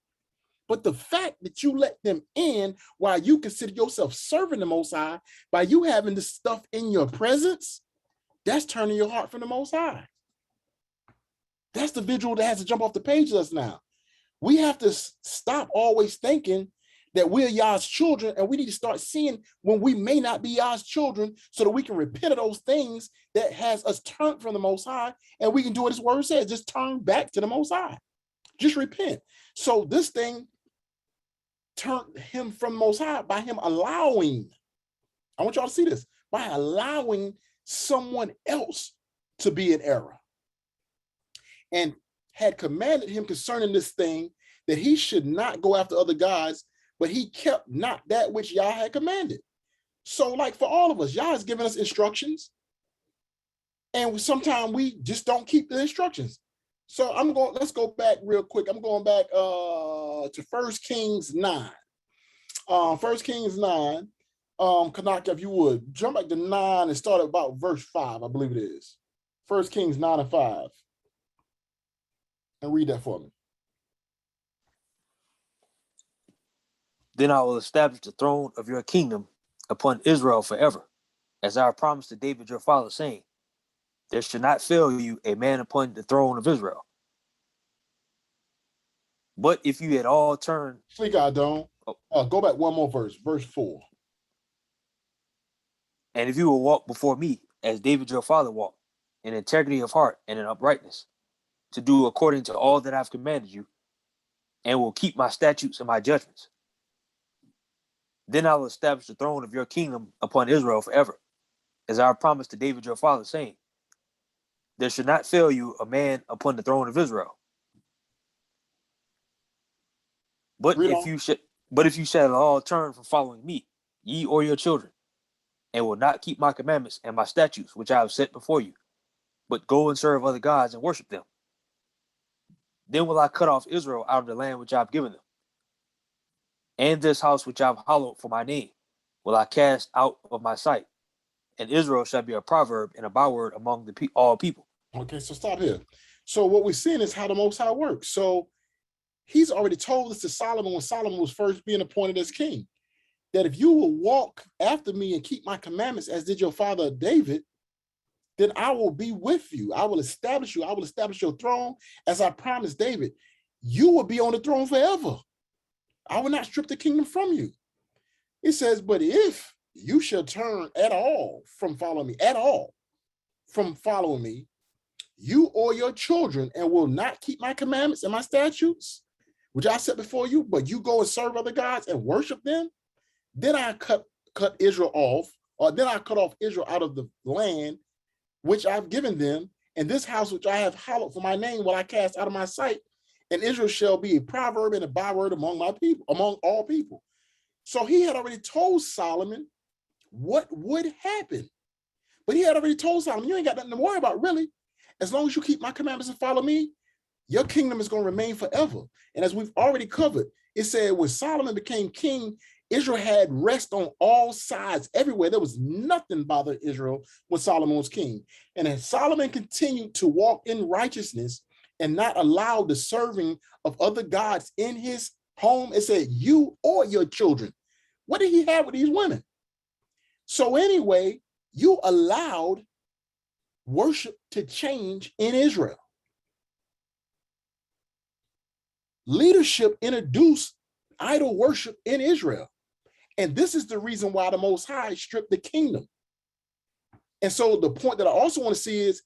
But the fact that you let them in while you consider yourself serving the Most High, by you having this stuff in your presence, that's turning your heart from the Most High. That's the visual that has to jump off the page of us now. We have to stop always thinking that we're Yah's children, and we need to start seeing when we may not be Yah's children so that we can repent of those things that has us turned from the Most High, and we can do what his word says, just turn back to the Most High. Just repent. So this thing turned him from the Most High by him allowing, I want y'all to see this, by allowing someone else to be in error. And had commanded him concerning this thing that he should not go after other gods, but he kept not that which Yah had commanded. So like for all of us, Yah has given us instructions, and sometimes we just don't keep the instructions. So let's go back real quick. I'm going back to 1 Kings 9. 1 Kings 9, Kanaka, if you would, jump back to 9 and start at about verse 5, I believe it is. 1 Kings 9 and 5. And read that for me. Then I will establish the throne of your kingdom upon Israel forever, as I promised to David your father, saying, there should not fail you a man upon the throne of Israel. But if you had all turned... Sleek I don't. Go back one more verse, verse 4. And if you will walk before me, as David your father walked, in integrity of heart and in uprightness, to do according to all that I've commanded you, and will keep my statutes and my judgments, then I will establish the throne of your kingdom upon Israel forever, as I promised to David your father, saying, there should not fail you a man upon the throne of Israel. But if you shall all turn from following me, ye or your children, and will not keep my commandments and my statutes which I have set before you, but go and serve other gods and worship them, then will I cut off Israel out of the land which I have given them. And this house which I have hallowed for my name will I cast out of my sight, and Israel shall be a proverb and a byword among all people. Okay, so stop here. So what we're seeing is how the Most High works. So he's already told this to Solomon when Solomon was first being appointed as king, that if you will walk after me and keep my commandments as did your father David, then I will be with you. I will establish you. I will establish your throne as I promised David. You will be on the throne forever. I will not strip the kingdom from you. It says, but if you shall turn at all from following me, you or your children, and will not keep my commandments and my statutes, which I set before you, but you go and serve other gods and worship them, then I cut Israel off, or then I cut off Israel out of the land which I've given them, and this house which I have hallowed for my name will I cast out of my sight, and Israel shall be a proverb and a byword among my people, among all people. So he had already told Solomon what would happen. But he had already told Solomon, you ain't got nothing to worry about, really. As long as you keep my commandments and follow me, your kingdom is going to remain forever. And as we've already covered, it said when Solomon became king, Israel had rest on all sides, everywhere. There was nothing bothering Israel when Solomon was king. And as Solomon continued to walk in righteousness and not allow the serving of other gods in his home, it said, you or your children. What did he have with these women? So anyway, you allowed worship to change in Israel. Leadership introduced idol worship in Israel. And this is the reason why the Most High stripped the kingdom. And so the point that I also want to see is,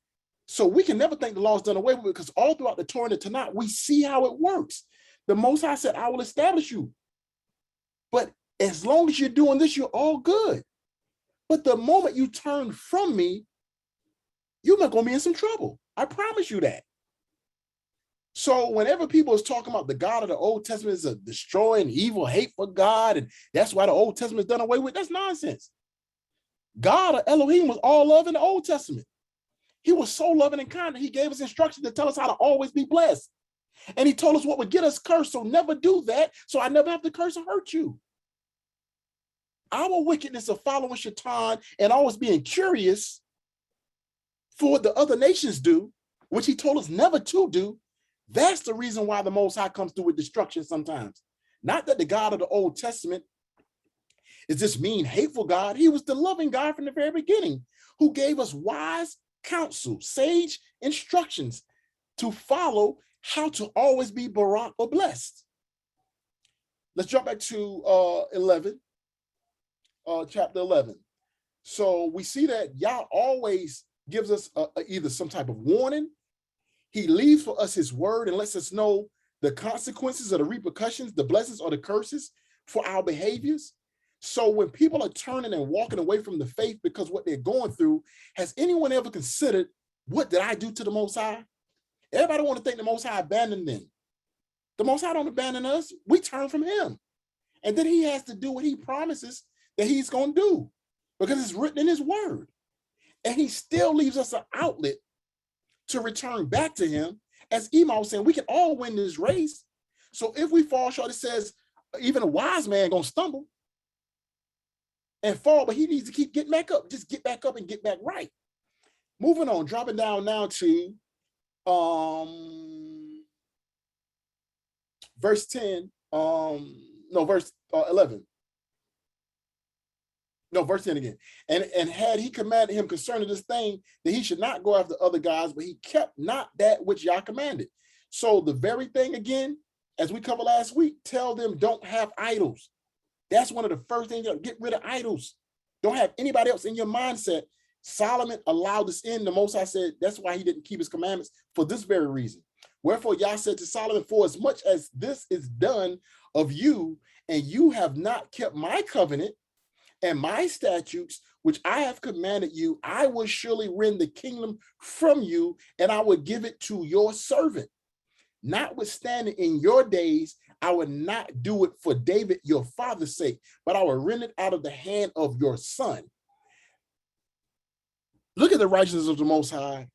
so we can never think the law is done away with, because all throughout the Torah and the Tanakh, we see how it works. The Most High said, I will establish you. But as long as you're doing this, you're all good. But the moment you turn from me, you're not going to be in some trouble. I promise you that. So whenever people is talking about the God of the Old Testament is a destroying, evil, hateful God, and that's why the Old Testament is done away with, that's nonsense. God or Elohim was all love in the Old Testament. He was so loving and kind that he gave us instructions to tell us how to always be blessed. And he told us what would get us cursed, so never do that, so I never have to curse or hurt you. Our wickedness of following Shaitan and always being curious for what the other nations do, which he told us never to do, that's the reason why the Most High comes through with destruction sometimes. Not that the God of the Old Testament is this mean, hateful God. He was the loving God from the very beginning, who gave us wise counsel, sage instructions to follow how to always be barak or blessed. Let's jump back to chapter 11. So we see that Yah always gives us either some type of warning. He leaves for us his word and lets us know the consequences or the repercussions, the blessings or the curses for our behaviors. So when people are turning and walking away from the faith because what they're going through, has anyone ever considered, what did I do to the Most High? Everybody want to think the Most High abandoned them. The Most High don't abandon us. We turn from him. And then he has to do what he promises that he's going to do, because it's written in his word. And he still leaves us an outlet to return back to him. As Imam was saying, we can all win this race. So if we fall short, it says even a wise man gonna stumble and fall, but he needs to keep getting back up. Just get back up and get back right. Moving on, dropping down now to verse 10, verse 11. No, verse 10 again. And had he commanded him concerning this thing, that he should not go after other gods, but he kept not that which Yah commanded. So the very thing again, as we covered last week, tell them don't have idols. That's one of the first things, get rid of idols. Don't have anybody else in your mindset. Solomon allowed this in. The Most High said that's why he didn't keep his commandments, for this very reason. Wherefore Yah said to Solomon, for as much as this is done of you, and you have not kept my covenant and my statutes, which I have commanded you, I will surely rend the kingdom from you, and I will give it to your servant. Notwithstanding, in your days, I will not do it for David, your father's sake, but I will rend it out of the hand of your son. Look at the righteousness of the Most High,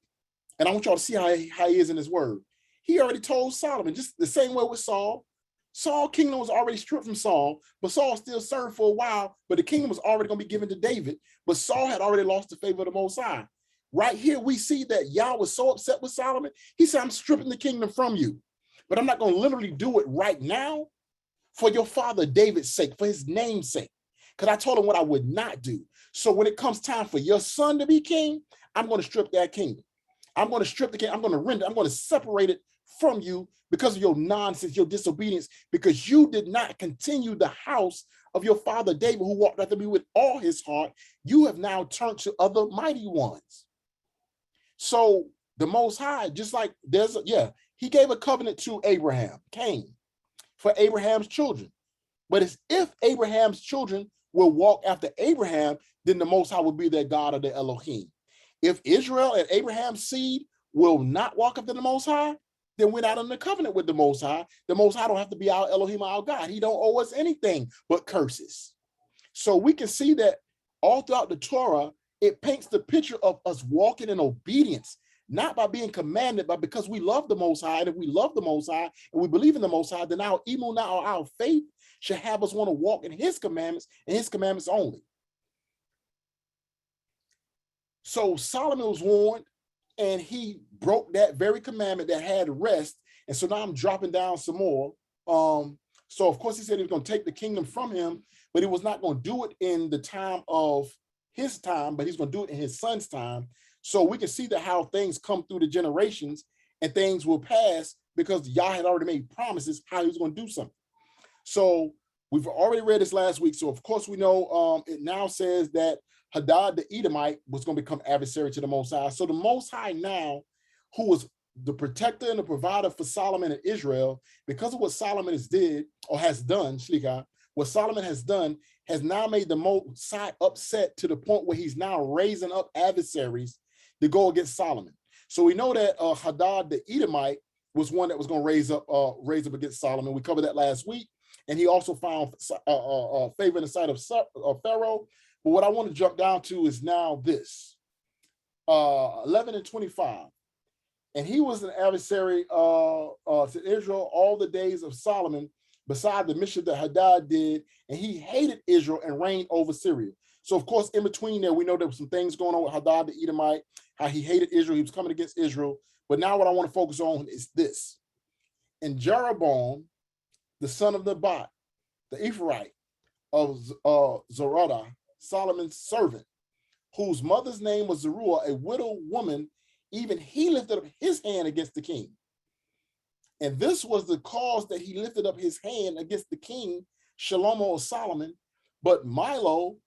and I want y'all to see how he is in his word. He already told Solomon, just the same way with Saul. Saul's kingdom was already stripped from Saul, but Saul still served for a while, but the kingdom was already going to be given to David, but Saul had already lost the favor of the Most High. Right here, we see that Yah was so upset with Solomon. He said, I'm stripping the kingdom from you, but I'm not going to literally do it right now for your father David's sake, for his name's sake, because I told him what I would not do. So when it comes time for your son to be king, I'm going to strip that kingdom. I'm going to strip the kingdom. I'm going to render. I'm going to separate it from you because of your nonsense, your disobedience, because you did not continue the house of your father David, who walked after me with all his heart. You have now turned to other mighty ones. So the Most High, just like he gave a covenant to Abraham, Cain, for Abraham's children. But it's if Abraham's children will walk after Abraham, then the Most High will be their God or their Elohim. If Israel and Abraham's seed will not walk after the Most High, then we're not in the covenant with the Most High. The Most High don't have to be our Elohim, our God. He don't owe us anything but curses. So we can see that all throughout the Torah, it paints the picture of us walking in obedience, not by being commanded, but because we love the Most High. And if we love the Most High and we believe in the Most High, then our faith should have us want to walk in his commandments and his commandments only. So Solomon was warned, and he broke that very commandment that had rest. And so now I'm dropping down some more. So of course he said he was going to take the kingdom from him, but he was not going to do it in the time of his time, but he's going to do it in his son's time. So we can see that how things come through the generations and things will pass because Yah had already made promises how he was going to do something. So we've already read this last week. So of course we know it now says that Hadad the Edomite was going to become adversary to the Most High. So the Most High now, who was the protector and the provider for Solomon and Israel, because of what Solomon has did or has done, what Solomon has done has now made the Most High upset to the point where he's now raising up adversaries to go against Solomon. So we know that Hadad the Edomite was one that was going to raise up against Solomon. We covered that last week, and he also found favor in the sight of Pharaoh. But what I want to jump down to is now this, 11 and 25. And he was an adversary to Israel all the days of Solomon, beside the mission that Hadad did, and he hated Israel and reigned over Syria. So of course, in between there, we know there were some things going on with Hadad the Edomite, how he hated Israel, he was coming against Israel. But now what I want to focus on is this. And Jeroboam, the son of Nebat, the Ephraite of Zerada, Solomon's servant, whose mother's name was Zeruiah, a widow woman, even he lifted up his hand against the king. And this was the cause that he lifted up his hand against the king, Shlomo of Solomon, but Milo,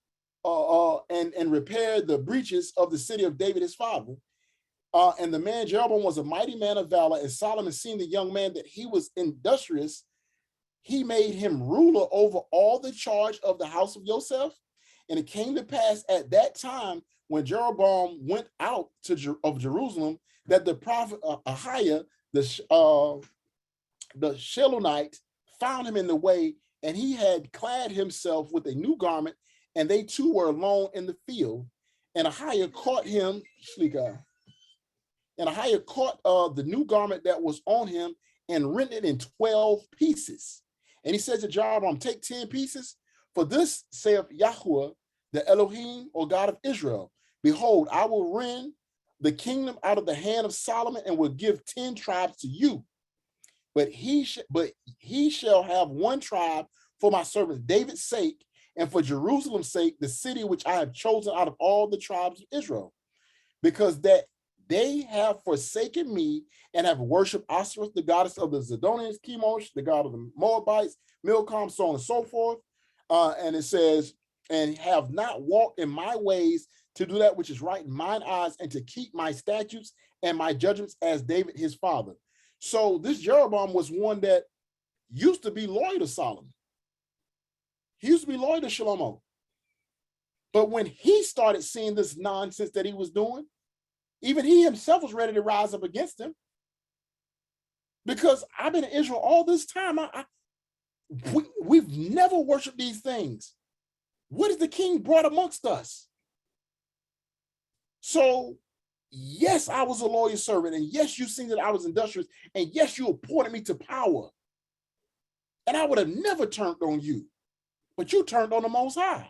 and repaired the breaches of the city of David, his father. And the man Jeroboam was a mighty man of valor, and Solomon, seeing the young man that he was industrious, he made him ruler over all the charge of the house of Joseph. And it came to pass at that time, when Jeroboam went out of Jerusalem, that the prophet Ahiah, the Shilonite, found him in the way, and he had clad himself with a new garment, and they two were alone in the field. And Ahiah caught him, and Ahiah caught the new garment that was on him and rent it in 12 pieces. And he said to Jeroboam, take 10 pieces, for this saith Yahuwah, the Elohim, or God of Israel. Behold, I will rend the kingdom out of the hand of Solomon and will give 10 tribes to you. But he shall have one tribe for my servant David's sake, and for Jerusalem's sake, the city which I have chosen out of all the tribes of Israel, because that they have forsaken me and have worshipped Ashtoreth, the goddess of the Zidonians, Chemosh, the god of the Moabites, Milcom, so on and so forth. And it says, and have not walked in my ways to do that which is right in mine eyes, and to keep my statutes and my judgments as David his father. So this Jeroboam was one that used to be loyal to Solomon. He used to be loyal to Shlomo. But when he started seeing this nonsense that he was doing, even he himself was ready to rise up against him. Because I've been in Israel all this time. We've never worshiped these things. What has the king brought amongst us? So, yes, I was a loyal servant, and yes, you've seen that I was industrious, and yes, you appointed me to power. And I would have never turned on you, but you turned on the Most High.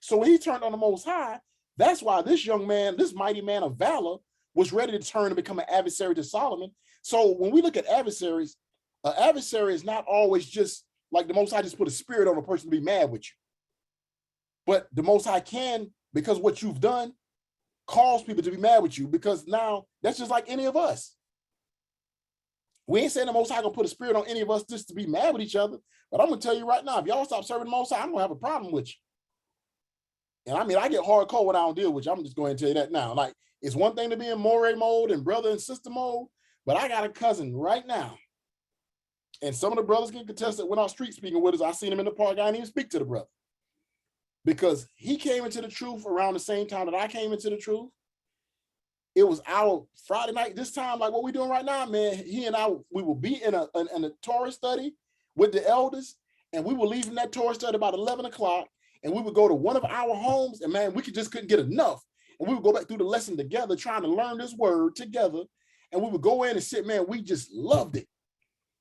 So when he turned on the Most High, that's why this young man, this mighty man of valor, was ready to turn and become an adversary to Solomon. So when we look at adversaries, an adversary is not always just like the Most High just put a spirit on a person to be mad with you. But the Most High can, because what you've done, cause people to be mad with you, because now that's just like any of us. We ain't saying the Most High gonna put a spirit on any of us just to be mad with each other. But I'm gonna tell you right now, if y'all stop serving the Most High, I'm gonna have a problem with you. And I mean, I get hardcore when I don't deal with you. I'm just going to tell you that now. Like, it's one thing to be in moray mode and brother and sister mode, but I got a cousin right now. And some of the brothers can contest that went out street speaking with us. I seen him in the park. I didn't even speak to the brother, because he came into the truth around the same time that I came into the truth. It was our Friday night, this time, like what we're doing right now, man. He and I, we will be in a Torah study with the elders, and we will leave from that Torah study about 11 o'clock, and we would go to one of our homes, and man, we couldn't get enough. And we would go back through the lesson together, trying to learn this word together. And we would go in and sit, man, we just loved it.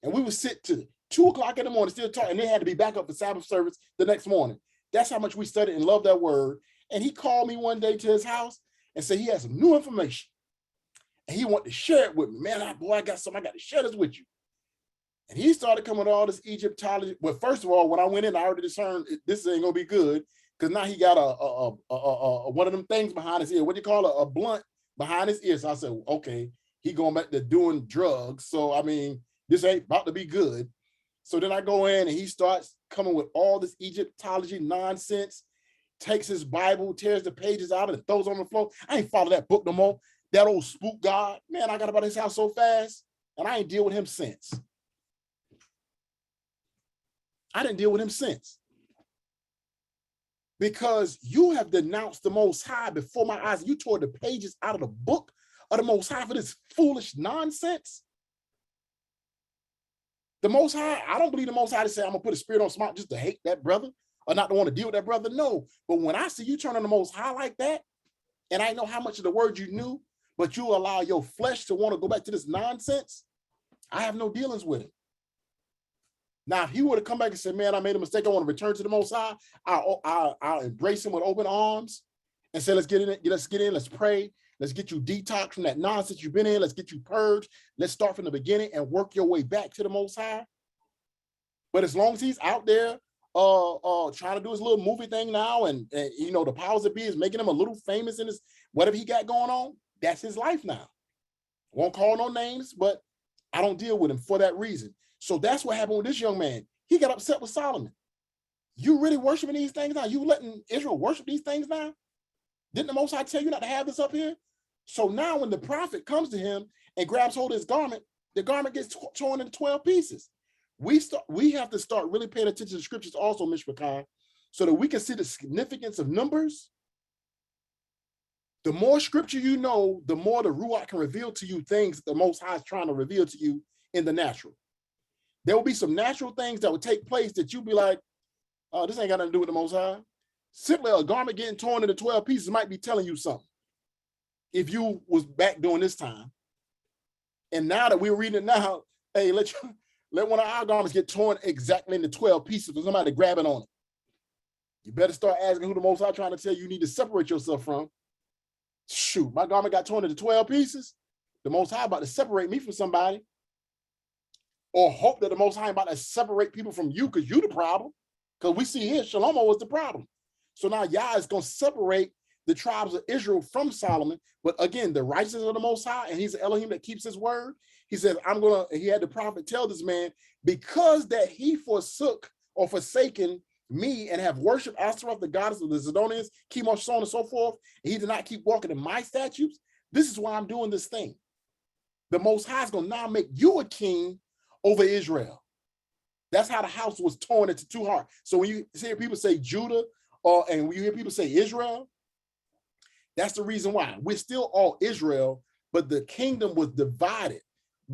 And we would sit to 2 o'clock in the morning, still talking, and they had to be back up for Sabbath service the next morning. That's how much we studied and loved that word. And he called me one day to his house and said he had some new information. And he wanted to share it with me. Man, boy, I got something, I got to share this with you. And he started coming with all this Egyptology. Well, first of all, when I went in, I already discerned this ain't gonna be good, because now he got a one of them things behind his ear. What do you call it? A blunt behind his ear. So I said, okay, he going back to doing drugs. So I mean, this ain't about to be good. So then I go in and he starts coming with all this Egyptology nonsense, takes his Bible, tears the pages out and throws on the floor. I ain't follow that book no more. That old spook God, man, I got about his house so fast, and I ain't deal with him since. I didn't deal with him since. Because you have denounced the Most High before my eyes. You tore the pages out of the book of the Most High for this foolish nonsense. The Most High, I don't believe the Most High to say, I'm gonna put a spirit on smart just to hate that brother or not to want to deal with that brother. No, but when I see you turn on the Most High like that, and I know how much of the word you knew, but you allow your flesh to want to go back to this nonsense, I have no dealings with it. Now, if he would have come back and said, man, I made a mistake, I want to return to the Most High, I'll embrace him with open arms and say, let's get in, let's pray, let's get you detoxed from that nonsense you've been in, let's get you purged, let's start from the beginning and work your way back to the Most High. But as long as he's out there trying to do his little movie thing now, and you know, the powers that be is making him a little famous in his whatever he got going on, that's his life now. Won't call no names, but I don't deal with him for that reason. So that's what happened with this young man. He got upset with Solomon. You really worshiping these things now? You letting Israel worship these things now? Didn't the Most High tell you not to have this up here? So now when the prophet comes to him and grabs hold of his garment, the garment gets torn into 12 pieces. We have to start really paying attention to the scriptures also, Mishpachai, so that we can see the significance of numbers. The more scripture you know, the more the Ruach can reveal to you things that the Most High is trying to reveal to you in the natural. There will be some natural things that will take place that you'll be like, oh, this ain't got nothing to do with the Most High. Simply a garment getting torn into 12 pieces might be telling you something. If you was back during this time. And now that we're reading it now, hey, let one of our garments get torn exactly into 12 pieces for somebody grabbing on it. You better start asking who the Most High trying to tell you need to separate yourself from. Shoot, my garment got torn into 12 pieces. The Most High about to separate me from somebody. Or hope that the Most High about to separate people from you because you the problem. Because we see here, Shlomo was the problem. So now Yah is going to separate the tribes of Israel from Solomon. But again, the righteousness of the Most High, and he's an Elohim that keeps his word. He says, he had the prophet tell this man, because that he forsook or forsaken me and have worshiped Ashtaroth, the goddess of the Zidonians, Chemosh, so on and so forth, and he did not keep walking in my statutes. This is why I'm doing this thing. The Most High is going to now make you a king over Israel. That's how the house was torn into two parts. So when you hear people say Judah, and when you hear people say Israel, that's the reason why. We're still all Israel, but the kingdom was divided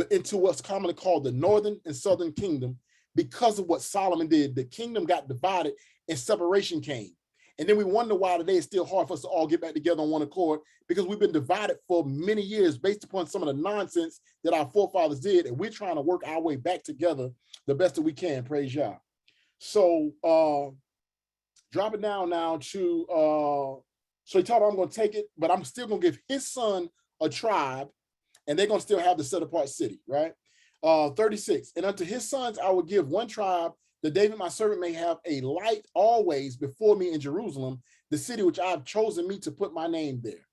into what's commonly called the northern and southern kingdom because of what Solomon did. The kingdom got divided and separation came. And then we wonder why today it's still hard for us to all get back together on one accord, because we've been divided for many years based upon some of the nonsense that our forefathers did. And we're trying to work our way back together the best that we can, praise Yah. So drop it down now to, so he told him I'm going to take it, but I'm still going to give his son a tribe, and they're going to still have the set apart city, right? 36, and unto his sons I will give one tribe, that David my servant may have a light always before me in Jerusalem, the city which I have chosen me to put my name there.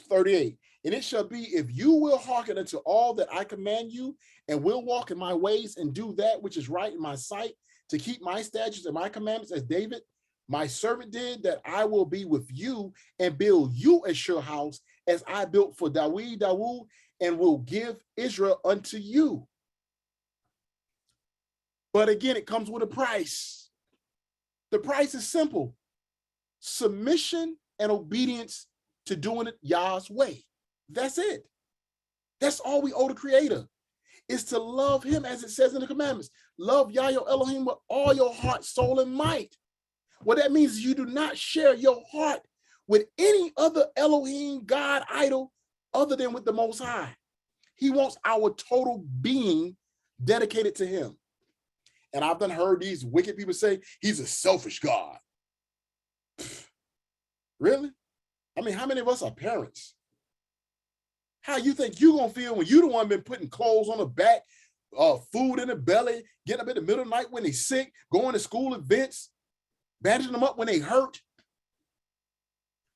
38, and it shall be, if you will hearken unto all that I command you, and will walk in my ways and do that which is right in my sight, to keep my statutes and my commandments as David my servant did, that I will be with you and build you a sure house as I built for Dawood, and will give Israel unto you. But again, it comes with a price. The price is simple: submission and obedience to doing it Yah's way. That's it. That's all we owe the Creator, is to love him as it says in the commandments. Love Yah your Elohim with all your heart, soul, and might. What that means is you do not share your heart with any other Elohim, God, idol, other than with the Most High. He wants our total being dedicated to him. And I've done heard these wicked people say, he's a selfish God. Really? I mean, how many of us are parents? How you think you're going to feel when you the one been putting clothes on the back, food in the belly, getting up in the middle of the night when they sick, going to school events, bandaging them up when they hurt,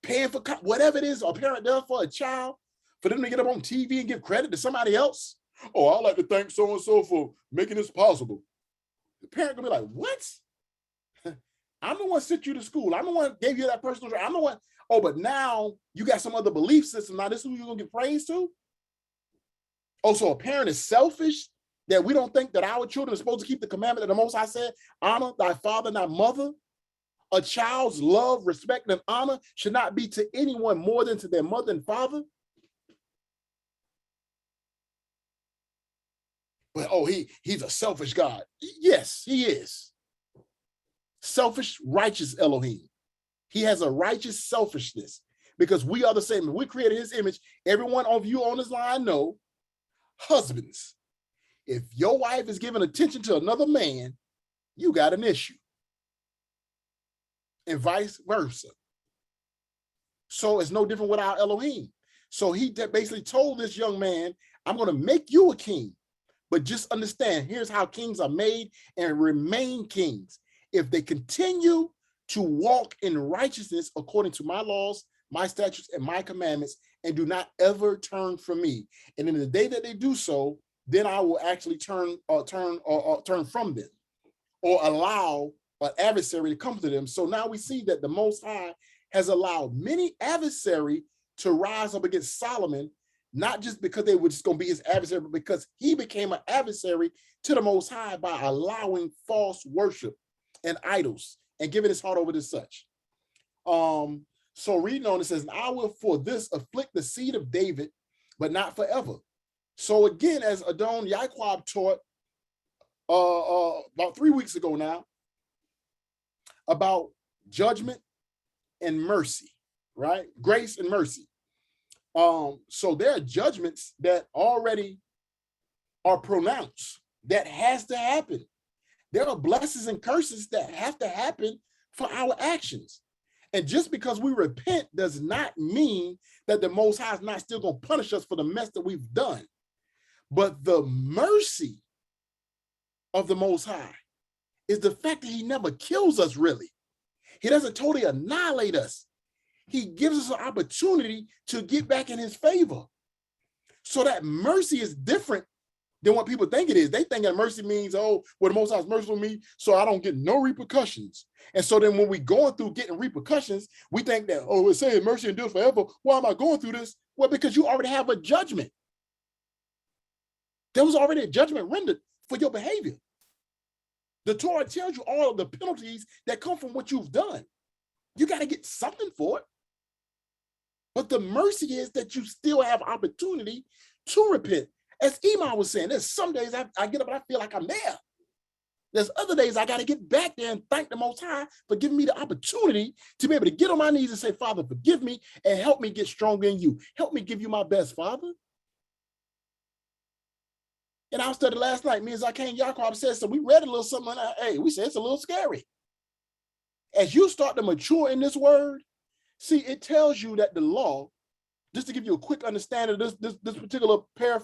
paying for whatever it is a parent does for a child, for them to get up on TV and give credit to somebody else? Oh, I'd like to thank so-and-so for making this possible. The parent gonna be like, what? I'm the one sent you to school. I'm the one gave you that personal drive. I'm the one. Oh, but now you got some other belief system. Now this is who you're gonna give praise to? Oh, so a parent is selfish that we don't think that our children are supposed to keep the commandment that the Most High said, honor thy father and thy mother. A child's love, respect, and honor should not be to anyone more than to their mother and father. But oh, he's a selfish God. Yes, he is. Selfish, righteous Elohim. He has a righteous selfishness because we are the same. We created his image. Everyone of you on this line know, husbands, if your wife is giving attention to another man, you got an issue. And vice versa. So it's no different with our Elohim. So he basically told this young man, I'm going to make you a king. But just understand, here's how kings are made and remain kings. If they continue to walk in righteousness according to my laws, my statutes, and my commandments, and do not ever turn from me. And in the day that they do so, then I will actually turn from them or allow an adversary to come to them. So now we see that the Most High has allowed many adversaries to rise up against Solomon, not just because they were just going to be his adversary, but because he became an adversary to the Most High by allowing false worship and idols and giving his heart over to such. So reading on, it says, I will for this afflict the seed of David, but not forever. So again, as Adon Yaquab taught about 3 weeks ago now, about judgment and mercy, right? Grace and mercy. So there are judgments that already are pronounced. That has to happen. There are blessings and curses that have to happen for our actions. And just because we repent does not mean that the Most High is not still going to punish us for the mess that we've done. But the mercy of the Most High is the fact that he never kills us, really. He doesn't totally annihilate us. He gives us an opportunity to get back in his favor. So that mercy is different than what people think it is. They think that mercy means, oh, well, the Most High is merciful to me, so I don't get no repercussions. And so then when we're going through getting repercussions, we think that, oh, it's saying mercy endures forever. Why am I going through this? Well, because you already have a judgment. There was already a judgment rendered for your behavior. The Torah tells you all of the penalties that come from what you've done. You got to get something for it. But the mercy is that you still have opportunity to repent. As Iman was saying, there's some days I get up and I feel like I'm there. There's other days I got to get back there and thank the Most High for giving me the opportunity to be able to get on my knees and say, Father, forgive me and help me get stronger in you. Help me give you my best, Father. And I was studying last night, me and Zakane Yaquab said, so we read a little something, hey, we said it's a little scary. As you start to mature in this word, see, it tells you that the law, just to give you a quick understanding of this particular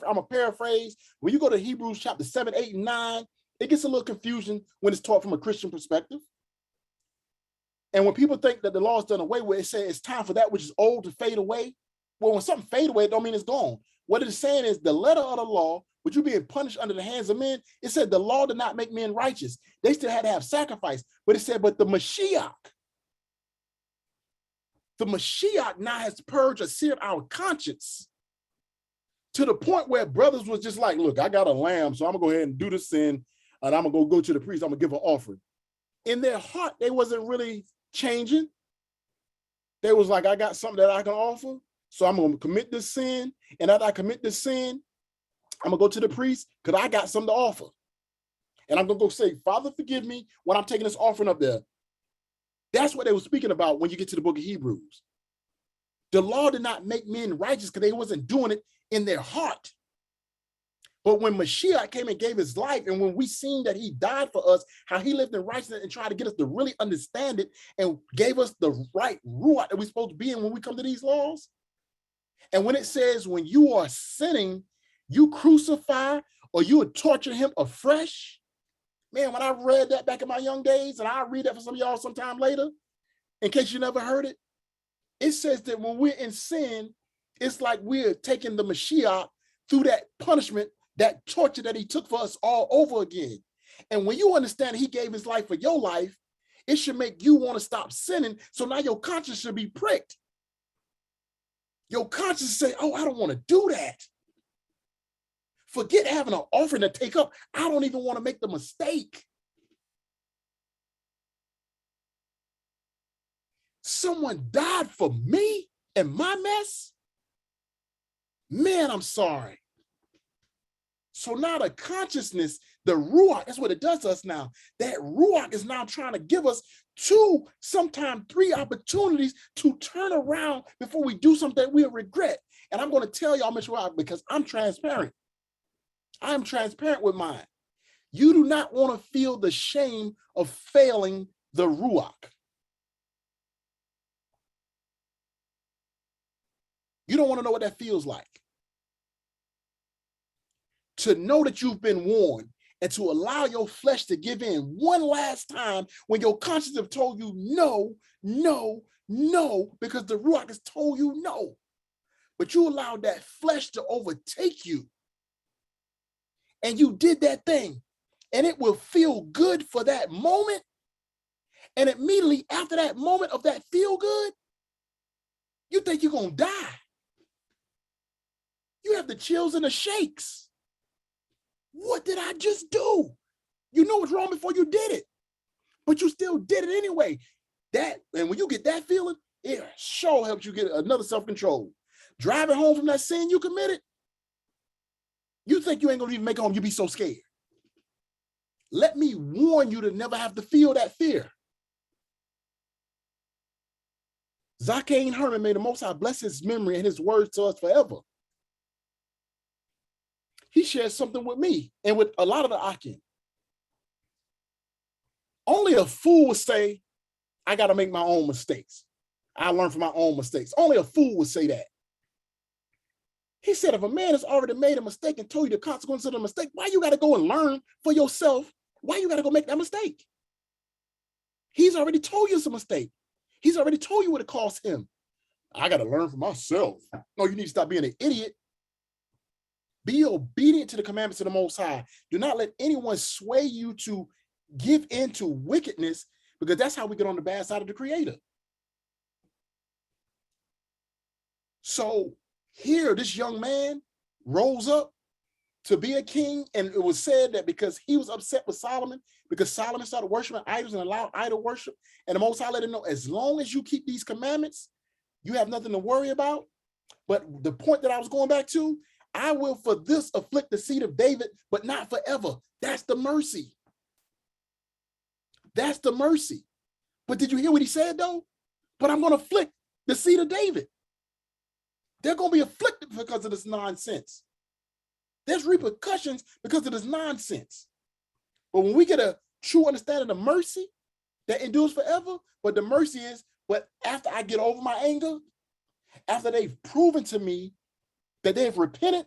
I'm a paraphrase. When you go to Hebrews chapter 7, 8, and 9, it gets a little confusion when it's taught from a Christian perspective. And when people think that the law is done away with, it says it's time for that which is old to fade away. Well, when something fade away, it don't mean it's gone. What it's saying is the letter of the law, which you being punished under the hands of men, it said the law did not make men righteous. They still had to have sacrifice. But it said, but the Mashiach now has purged or seared our conscience to the point where brothers was just like, look, I got a lamb, so I'm gonna go ahead and do this sin, and I'm gonna go to the priest, I'm gonna give an offering. In their heart, they wasn't really changing. They was like, I got something that I can offer, so I'm gonna commit this sin, and after I commit this sin, I'm gonna go to the priest because I got something to offer. And I'm gonna go say, Father, forgive me when I'm taking this offering up there. That's what they were speaking about when you get to the book of Hebrews. The law did not make men righteous because they wasn't doing it in their heart. But when Mashiach came and gave his life, and when we seen that he died for us, how he lived in righteousness and tried to get us to really understand it and gave us the right ruach that we're supposed to be in when we come to these laws. And when it says, when you are sinning, you crucify or you would torture him afresh. Man, when I read that back in my young days, and I'll read that for some of y'all sometime later, in case you never heard it, it says that when we're in sin, it's like we're taking the Mashiach through that punishment, that torture that he took for us all over again. And when you understand he gave his life for your life, it should make you want to stop sinning. So now your conscience should be pricked. Your conscience say, oh, I don't want to do that. Forget having an offering to take up. I don't even want to make the mistake. Someone died for me and my mess. Man, I'm sorry. So now the consciousness, the ruach, that's what it does to us now. That ruach is now trying to give us 2, sometimes 3 opportunities to turn around before we do something that we'll regret. And I'm going to tell y'all, Mr. Rock, because I'm transparent. I'm transparent with mine. You do not want to feel the shame of failing the ruach. You don't want to know what that feels like. To know that you've been warned and to allow your flesh to give in one last time when your conscience have told you no, no, no, because the ruach has told you no. But you allowed that flesh to overtake you. And you did that thing. And it will feel good for that moment. And immediately after that moment of that feel good, you think you're going to die. You have the chills and the shakes. What did I just do? You know what's wrong before you did it, but you still did it anyway. And when you get that feeling, it sure helps you get another self-control. Driving home from that sin you committed, you think you ain't gonna even make it home, you be so scared. Let me warn you to never have to feel that fear. Zakane Herman, may the Most High bless his memory and his words to us forever. He shared something with me and with a lot of the Akim. Only a fool would say, I got to make my own mistakes. I learn from my own mistakes. Only a fool would say that. He said, if a man has already made a mistake and told you the consequences of the mistake, why you got to go and learn for yourself? Why you got to go make that mistake? He's already told you it's a mistake. He's already told you what it cost him. I got to learn for myself. No, you need to stop being an idiot. Be obedient to the commandments of the Most High. Do not let anyone sway you to give in to wickedness, because that's how we get on the bad side of the Creator. So here, this young man rose up to be a king, and it was said that because he was upset with Solomon, because Solomon started worshiping idols and allowed idol worship, and the Most High let him know, as long as you keep these commandments, you have nothing to worry about. But the point that I was going back to, I will for this afflict the seed of David, but not forever. That's the mercy. That's the mercy. But did you hear what he said though? But I'm going to afflict the seed of David. They're going to be afflicted because of this nonsense. There's repercussions because of this nonsense. But when we get a true understanding of mercy that endures forever, but the mercy is, but after I get over my anger, after they've proven to me that they've repented,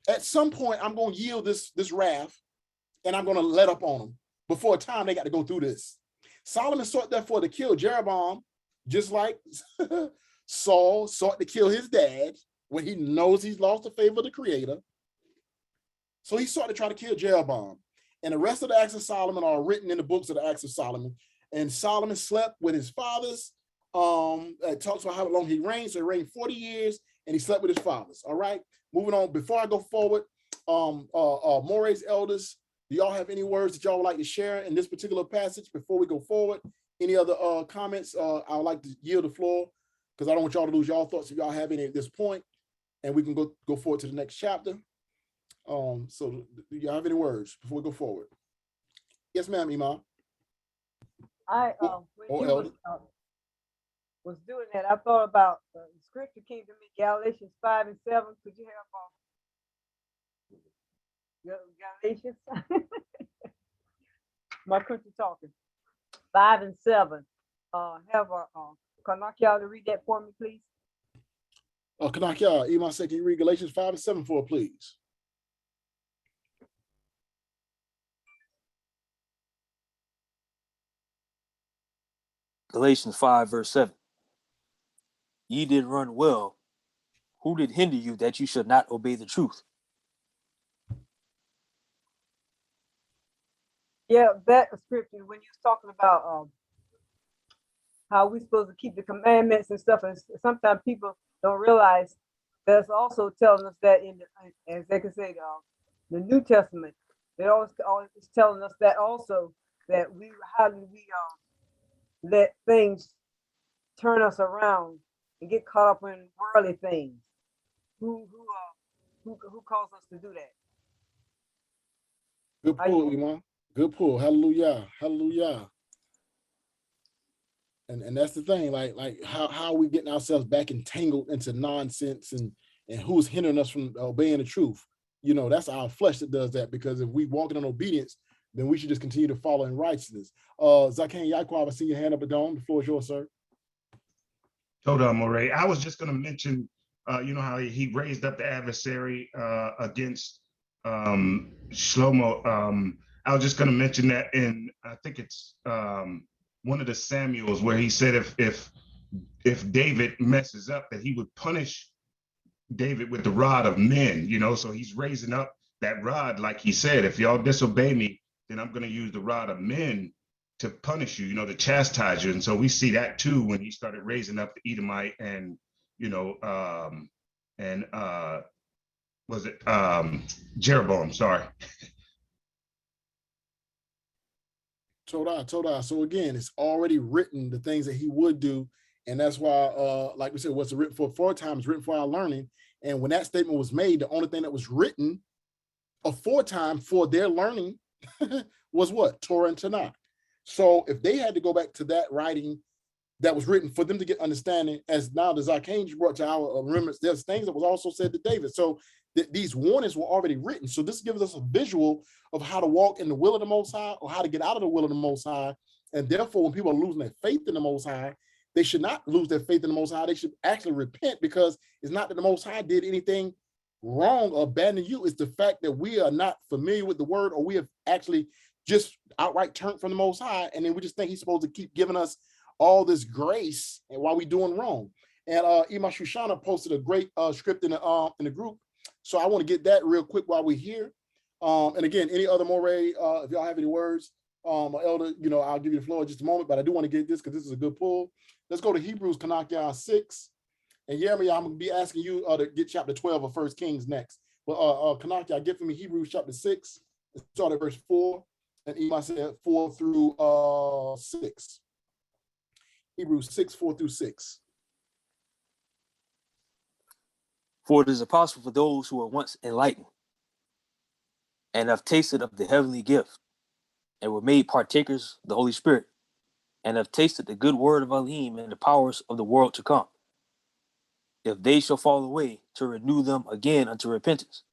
at some point I'm going to yield this wrath, and I'm going to let up on them before a time they got to go through this. Solomon sought therefore to kill Jeroboam, just like Saul sought to kill his dad when he knows he's lost the favor of the Creator. So he sought to try to kill Jeroboam. And the rest of the acts of Solomon are written in the books of the acts of Solomon. And Solomon slept with his fathers. It talks about how long he reigned. So he reigned 40 years and he slept with his fathers. All right. Moving on. Before I go forward, Moray's elders, do y'all have any words that y'all would like to share in this particular passage before we go forward? Any other comments? I would like to yield the floor because I don't want y'all to lose y'all thoughts if y'all have any at this point, and we can go forward to the next chapter. So do y'all have any words before we go forward? Yes, ma'am, Imam. was doing that, I thought about the scripture came to me, Galatians 5 and 7. Could you have Galatians? My country talking. 5 and 7. Have a Kanakia to read that for me, please. Kanakia, Iman said, can you read Galatians 5 and 7 for, please? Galatians 5, verse 7. Ye did run well. Who did hinder you that you should not obey the truth? Yeah, that scripture when you was talking about how we supposed to keep the commandments and stuff, and sometimes people don't realize that's also telling us that in the, as they can say, the New Testament, they always telling us that also, that we, how do we let things turn us around and get caught up in worldly things. Who calls us to do that? Good pull, Iman. Good pull. Hallelujah. Hallelujah. And that's the thing, like how are we getting ourselves back entangled into nonsense and who's hindering us from obeying the truth? You know, that's our flesh that does that, because if we walking in obedience, then we should just continue to follow in righteousness. Zakan Yaquab, I see your hand up, Adon. The floor is yours, sir. Toda Moray. I was just going to mention, you know, how he raised up the adversary against Shlomo. I was just going to mention that in, I think it's one of the Samuels, where he said if David messes up, that he would punish David with the rod of men, you know. So he's raising up that rod, like he said, if y'all disobey me, then I'm going to use the rod of men to punish you, you know, to chastise you. And so we see that too when he started raising up the Edomite and, you know, was it Jeroboam? Sorry. Toda. So again, it's already written the things that he would do. And that's why, like we said, what's written for aforetime is written for our learning. And when that statement was made, the only thing that was written aforetime for their learning was what? Torah and Tanakh. So if they had to go back to that writing that was written for them to get understanding, as now the Zaken brought to our remembrance, there's things that was also said to David. So these warnings were already written. So this gives us a visual of how to walk in the will of the Most High, or how to get out of the will of the Most High. And therefore, when people are losing their faith in the Most High, they should not lose their faith in the Most High. They should actually repent, because it's not that the Most High did anything wrong or abandon you. It's the fact that we are not familiar with the word, or we have actually just outright turned from the Most High, and then we just think he's supposed to keep giving us all this grace and while we doing wrong. And Ima Shoshana posted a great script in the group, so I want to get that real quick while we're here. And again, any other moray, if y'all have any words, my elder, you know, I'll give you the floor in just a moment, but I do want to get this because this is a good pull. Let's go to Hebrews Kanakya 6. And Jeremy, I'm gonna be asking you to get chapter 12 of 1 Kings next. But Kanakya, get for me Hebrews chapter 6, start at verse 4, and Ima said 4 through 6. Hebrews 6, 4 through 6. For it is impossible for those who were once enlightened and have tasted of the heavenly gift and were made partakers of the Holy Spirit and have tasted the good word of Elohim and the powers of the world to come, if they shall fall away, to renew them again unto repentance,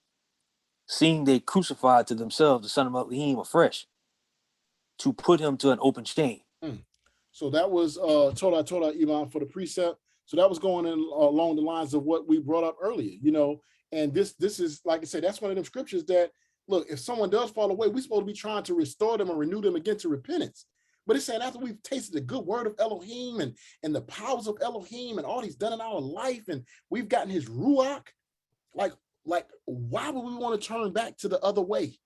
seeing they crucified to themselves the Son of Elohim afresh, to put him to an open shame. So that was Toda Iman for the precept. So that was going in along the lines of what we brought up earlier, you know. And this is, like I said, that's one of them scriptures that, look, if someone does fall away, we're supposed to be trying to restore them and renew them again to repentance. But it's saying after we've tasted the good word of Elohim and the powers of Elohim and all he's done in our life, and we've gotten his ruach, like why would we want to turn back to the other way?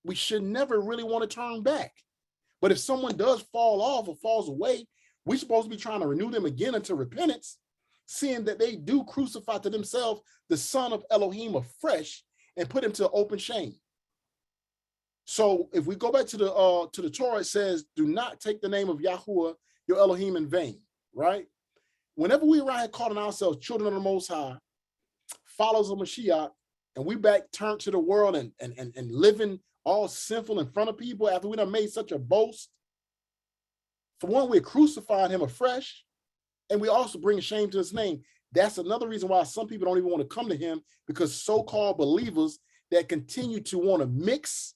We should never really want to turn back. But if someone does fall off or falls away, we're supposed to be trying to renew them again unto repentance, seeing that they do crucify to themselves the Son of Elohim afresh and put him to open shame. So if we go back to the Torah, it says, do not take the name of Yahuwah, your Elohim, in vain, right? Whenever we around here calling ourselves children of the Most High, followers of Mashiach, and we back turn to the world and living all sinful in front of people after we done made such a boast, for one, we're crucifying him afresh, And we also bring shame to his name. That's another reason why some people don't even want to come to him, because so-called believers that continue to want to mix,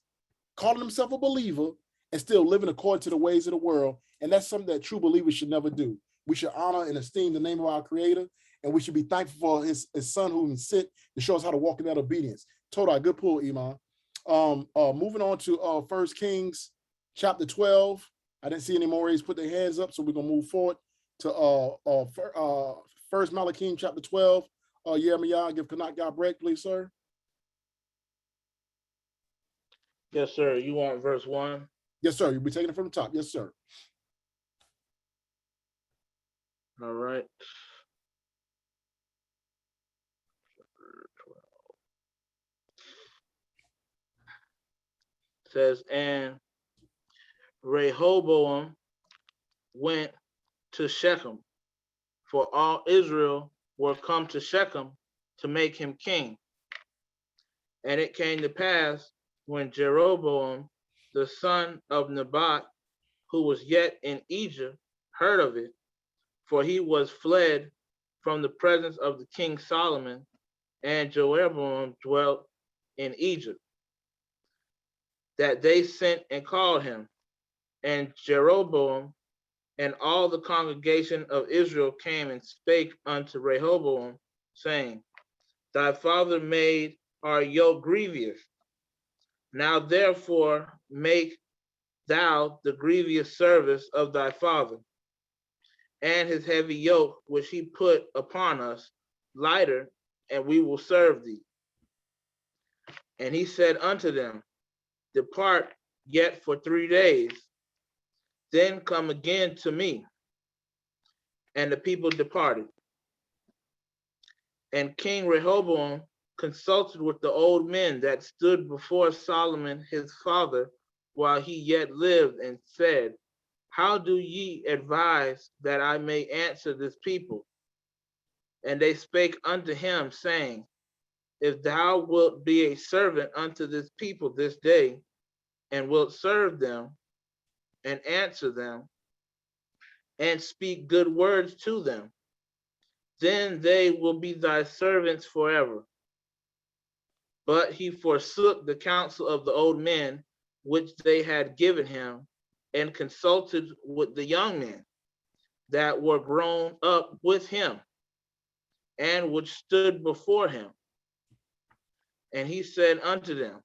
calling themselves a believer, and still living according to the ways of the world. And that's something that true believers should never do. We should honor and esteem the name of our Creator, and we should be thankful for his son who can sit to show us how to walk in that obedience. Total, good pull, Iman. Moving on to 1 Kings chapter 12. I didn't see any more raised put their hands up, so we're gonna move forward to First Malachim chapter 12. Yeremiah, give Kanak God break, please, sir. Yes, sir. You want verse 1? Yes, sir. You'll be taking it from the top. Yes, sir. All right. It says, and Rehoboam went to Shechem, for all Israel were come to Shechem to make him king. And it came to pass, when Jeroboam, the son of Nebat, who was yet in Egypt, heard of it, for he was fled from the presence of the king Solomon, and Jeroboam dwelt in Egypt, that they sent and called him. And Jeroboam and all the congregation of Israel came and spake unto Rehoboam, saying, thy father made our yoke grievous. Now therefore make thou the grievous service of thy father, and his heavy yoke which he put upon us lighter, and we will serve thee. And he said unto them, depart yet for 3 days, then come again to me. And the people departed. And King Rehoboam consulted with the old men that stood before Solomon his father while he yet lived, and said, how do ye advise that I may answer this people? And they spake unto him, saying, if thou wilt be a servant unto this people this day, and wilt serve them, and answer them, and speak good words to them, then they will be thy servants forever. But he forsook the counsel of the old men, which they had given him, and consulted with the young men that were grown up with him, and which stood before him. And he said unto them,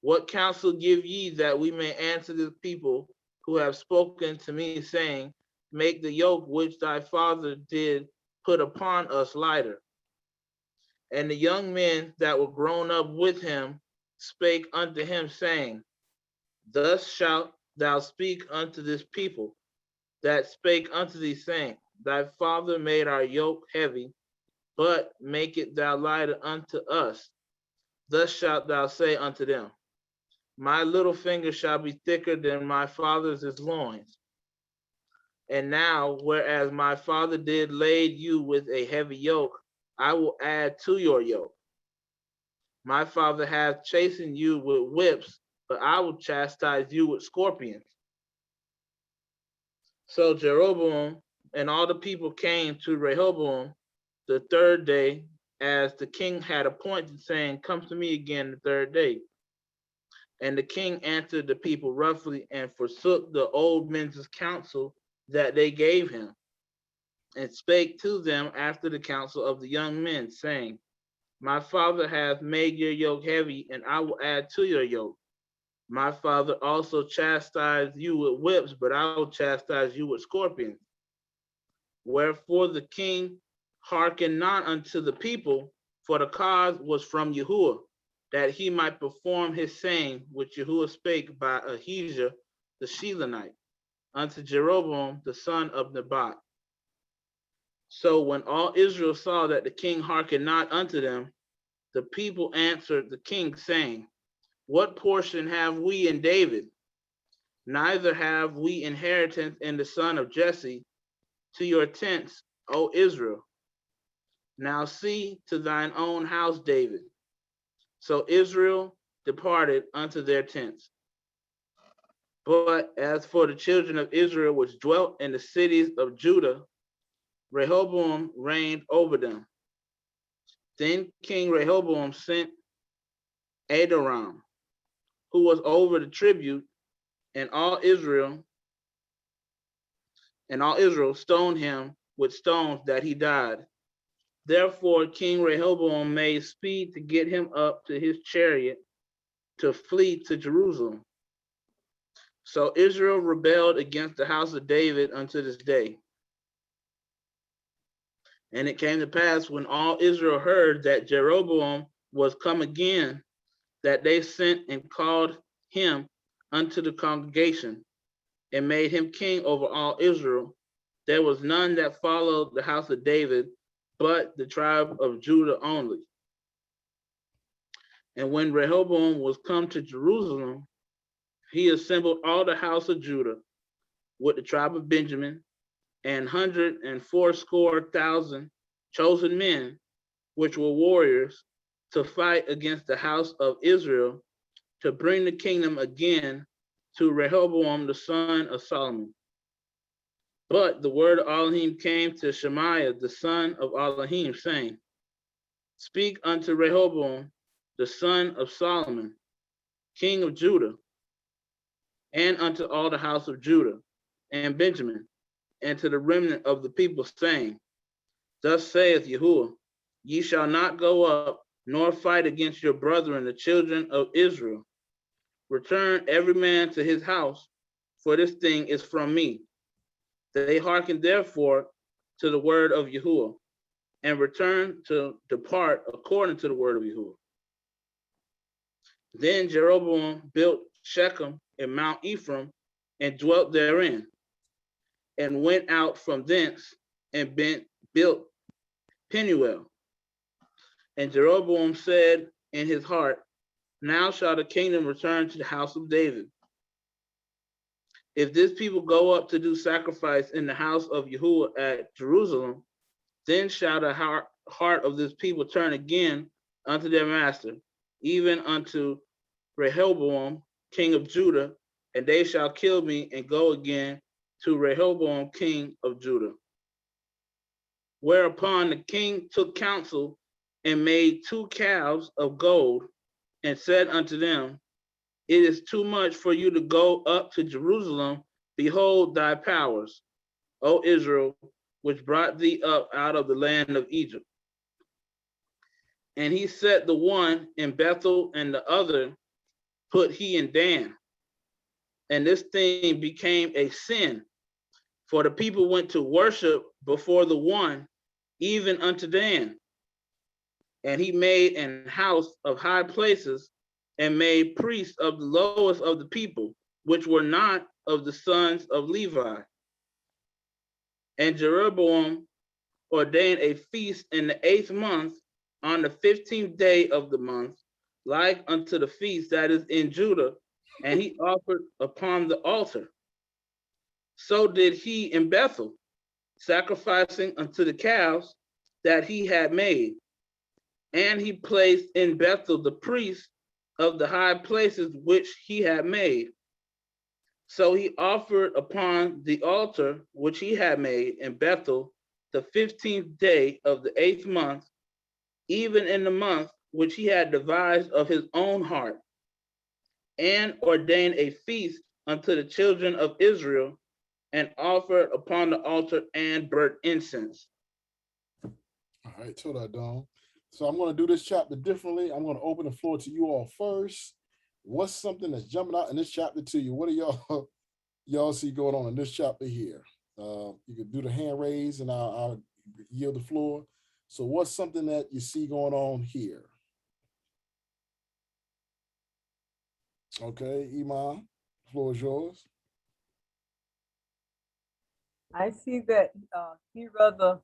what counsel give ye that we may answer the people who have spoken to me, saying, make the yoke which thy father did put upon us lighter? And the young men that were grown up with him spake unto him, saying, thus shalt thou speak unto this people that spake unto thee, saying, thy father made our yoke heavy, but make it thou lighter unto us. Thus shalt thou say unto them, my little finger shall be thicker than my father's loins. And now, whereas my father did lade you with a heavy yoke, I will add to your yoke. My father hath chastened you with whips, but I will chastise you with scorpions. So Jeroboam and all the people came to Rehoboam the 3rd day, as the king had appointed, saying, come to me again the 3rd day. And the king answered the people roughly, and forsook the old men's counsel that they gave him, and spake to them after the counsel of the young men, saying, my father hath made your yoke heavy, and I will add to your yoke. My father also chastised you with whips, but I will chastise you with scorpions. Wherefore the king hearkened not unto the people, for the cause was from Yahuwah, that he might perform his saying, which Yahuwah spake by Ahijah the Shilonite, unto Jeroboam the son of Nebat. So when all Israel saw that the king hearkened not unto them, the people answered the king, saying, what portion have we in David? Neither have we inheritance in the son of Jesse. To your tents, O Israel. Now see to thine own house, David. So Israel departed unto their tents. But as for the children of Israel which dwelt in the cities of Judah, Rehoboam reigned over them. Then King Rehoboam sent Adoram, who was over the tribute, and all Israel stoned him with stones that he died. Therefore King Rehoboam made speed to get him up to his chariot to flee to Jerusalem. So Israel rebelled against the house of David unto this day. And it came to pass when all Israel heard that Jeroboam was come again, that they sent and called him unto the congregation and made him king over all Israel. There was none that followed the house of David, but the tribe of Judah only. And when Rehoboam was come to Jerusalem, he assembled all the house of Judah with the tribe of Benjamin, and 180,000 chosen men, which were warriors, to fight against the house of Israel, to bring the kingdom again to Rehoboam the son of Solomon. But the word of Elohim came to Shemaiah the son of Elohim, saying, Speak unto Rehoboam the son of Solomon, king of Judah, and unto all the house of Judah and Benjamin, and to the remnant of the people, saying, Thus saith Yahuwah, ye shall not go up nor fight against your brethren, the children of Israel. Return every man to his house, for this thing is from me. They hearken therefore to the word of Yahuwah, and return to depart according to the word of Yahuwah. Then Jeroboam built Shechem in Mount Ephraim, and dwelt therein, and went out from thence and built Penuel. And Jeroboam said in his heart, Now shall the kingdom return to the house of David. If this people go up to do sacrifice in the house of Yahuwah at Jerusalem, then shall the heart of this people turn again unto their master, even unto Rehoboam, king of Judah, and they shall kill me and go again to Rehoboam, king of Judah. Whereupon the king took counsel and made 2 calves of gold, and said unto them, It is too much for you to go up to Jerusalem. Behold thy powers, O Israel, which brought thee up out of the land of Egypt. And he set the one in Bethel, and the other put he in Dan. And this thing became a sin, for the people went to worship before the one, even unto Dan. And he made an house of high places, and made priests of the lowest of the people, which were not of the sons of Levi. And Jeroboam ordained a feast in the 8th month, on the 15th day of the month, like unto the feast that is in Judah, and he offered upon the altar. So did he in Bethel, sacrificing unto the calves that he had made. And he placed in Bethel the priests of the high places which he had made. So he offered upon the altar which he had made in Bethel the 15th day of the 8th month, even in the month which he had devised of his own heart, and ordained a feast unto the children of Israel, and offered upon the altar and burnt incense. All right, till that done. So I'm going to do this chapter differently. I'm going to open the floor to you all first. What's something that's jumping out in this chapter to you? What do y'all see going on in this chapter here? You can do the hand raise, and I'll yield the floor. So what's something that you see going on here? Okay, Iman, the floor is yours. I see that he rather,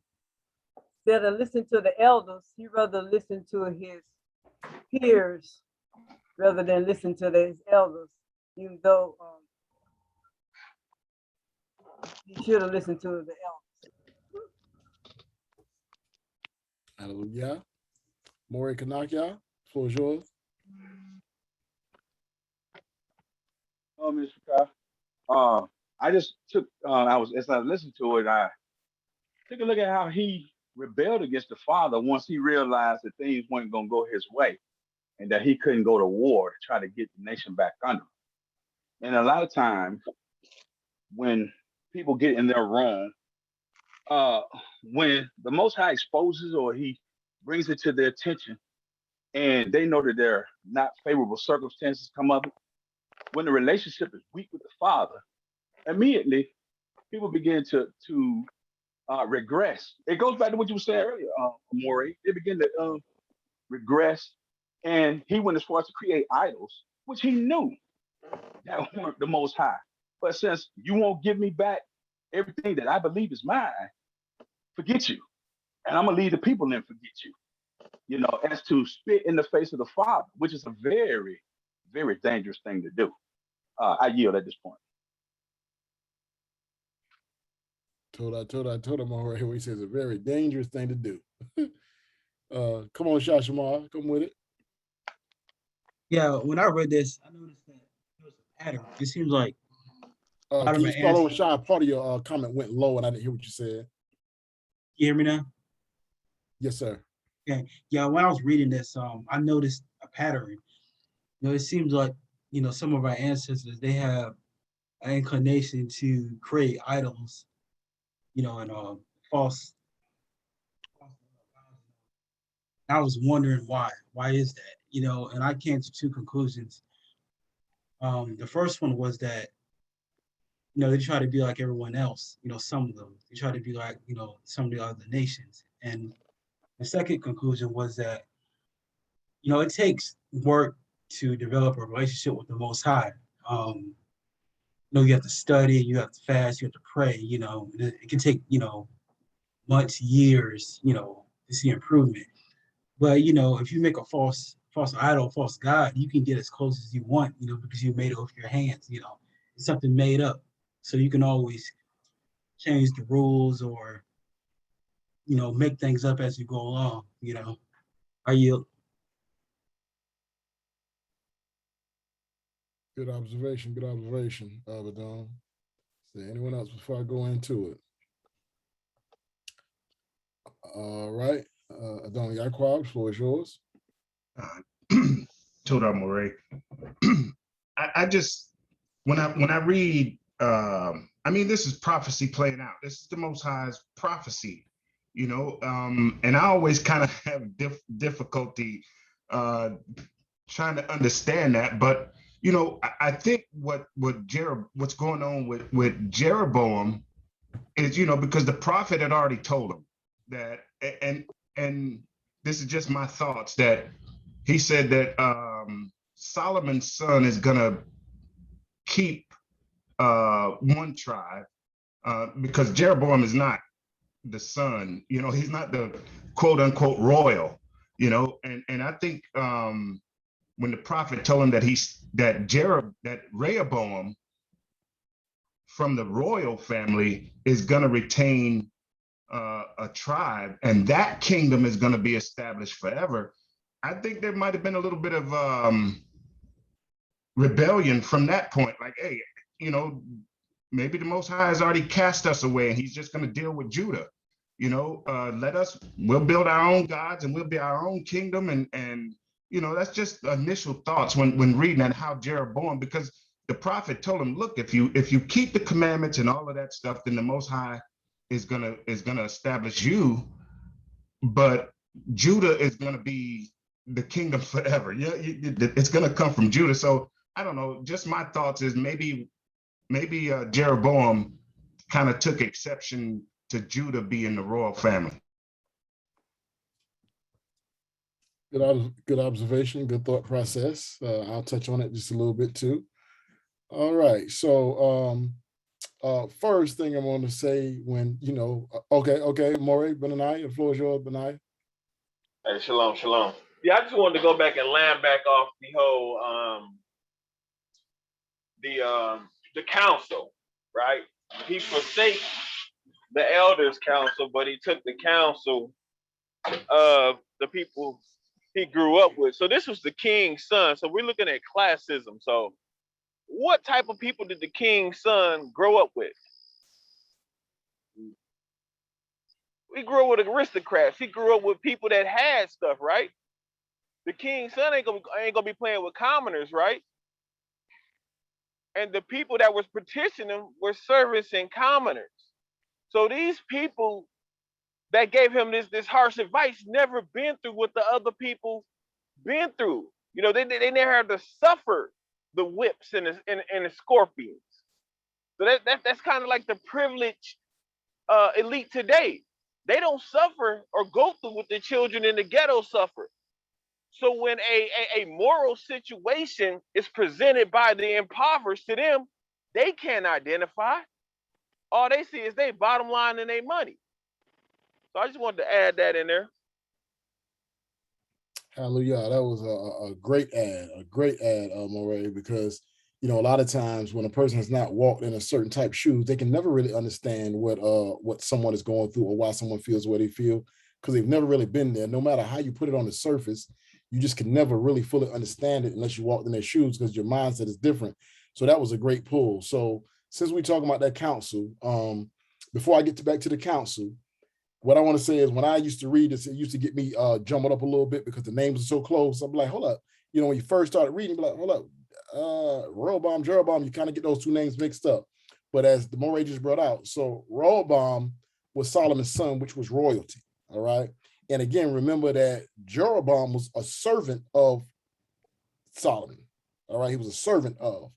instead of listen to the elders, he rather listen to his peers rather than listen to his elders, even though he should have listened to the elders. Hallelujah. Maury Kanakia, the floor is yours. Oh, Mr. Kai. I just took. As I listened to it, Take a look at how he rebelled against the father once he realized that things weren't going to go his way and that he couldn't go to war to try to get the nation back under him. And a lot of times when people get in their wrong, when the Most High exposes or he brings it to their attention and they know that there are not favorable circumstances come up, when the relationship is weak with the father, immediately people begin to regress. It goes back to what you were saying earlier, Amore. They begin to regress, and he went as far as to create idols, which he knew that weren't the Most High. But since you won't give me back everything that I believe is mine, forget you, and I'm gonna leave the people and forget you. You know, as to spit in the face of the Father, which is a very, very dangerous thing to do. I yield at this point. Told him already what he says, a very dangerous thing to do. Come on, Shashamar, come with it. Yeah, when I read this, I noticed that there was a pattern. It seems like Can you start over, Shy? Part of your comment went low and I didn't hear what you said. You hear me now? Yes, sir. Okay. Yeah, when I was reading this, I noticed a pattern. You know, it seems like, you know, some of our ancestors, they have an inclination to create idols, you know, and false. I was wondering why. Why is that? You know, and I came to two conclusions. The first one was that, you know, they try to be like everyone else. You know, some of them they try to be like, you know, some of the other nations. And the second conclusion was that, you know, it takes work to develop a relationship with the Most High. You know, you have to study, you have to fast, you have to pray. You know, it can take, you know, months, years, you know, to see improvement. But you know, if you make a false idol, false god, you can get as close as you want, you know, because you made it with your hands. You know, it's something made up, so you can always change the rules or, you know, make things up as you go along. You know, are you? Good observation. Good observation, Badon. Is anyone else before I go into it? All right. Adon Yaquab, the floor is yours. Toda More. I just when I read I mean, this is prophecy playing out. This is the Most High's prophecy, you know, and I always kind of have difficulty trying to understand that. But you know, I think what's going on with Jeroboam is, you know, because the prophet had already told him that, and this is just my thoughts, that he said that Solomon's son is gonna keep one tribe because Jeroboam is not the son, you know, he's not the quote unquote royal, you know, and I think when the prophet told him that Rehoboam from the royal family is going to retain a tribe and that kingdom is going to be established forever, I think there might have been a little bit of rebellion from that point. Like, hey, you know, maybe the Most High has already cast us away and he's just going to deal with Judah. You know, we'll build our own gods and we'll be our own kingdom. And you know, that's just initial thoughts when reading that, how Jeroboam, because the prophet told him, look, if you keep the commandments and all of that stuff, then the Most High is gonna establish you, but Judah is gonna be the kingdom forever. Yeah, it's gonna come from Judah. So I don't know. Just my thoughts is maybe Jeroboam kind of took exception to Judah being the royal family. Good observation, good thought process. I'll touch on it just a little bit too. All right, so first thing I want to say, when, you know, okay, Morey, Benani, the floor is yours, Benani. Hey, shalom. Yeah, I just wanted to go back and land back off the whole the council, right? He forsake the elders' council, but he took the council of the people he grew up with. So this was the king's son. So we're looking at classism. So what type of people did the king's son grow up with? We grew up with aristocrats. He grew up with people that had stuff, right? The king's son ain't gonna be playing with commoners, right? And the people that was petitioning him were servants and commoners. So these people that gave him this harsh advice never been through what the other people been through. You know, they never had to suffer the whips and the scorpions. So that's kind of like the privileged elite today. They don't suffer or go through what the children in the ghetto suffer. So when a moral situation is presented by the impoverished to them, they can't identify. All they see is their bottom line and their money. So I just wanted to add that in there. Hallelujah. That was a great ad, Moray, because, you know, a lot of times when a person has not walked in a certain type of shoes, they can never really understand what someone is going through or why someone feels the way they feel, because they've never really been there. No matter how you put it on the surface, you just can never really fully understand it unless you walked in their shoes, because your mindset is different. So that was a great pull. So since we're talking about that council, before I get back to the council, what I want to say is when I used to read this, it used to get me jumbled up a little bit because the names are so close. I'm like, hold up. You know, when you first started reading, you're like, hold up, Rehoboam, Jeroboam, you kind of get those two names mixed up. But as the Moray just brought out, so Rehoboam was Solomon's son, which was royalty. All right. And again, remember that Jeroboam was a servant of Solomon. All right. He was a servant of.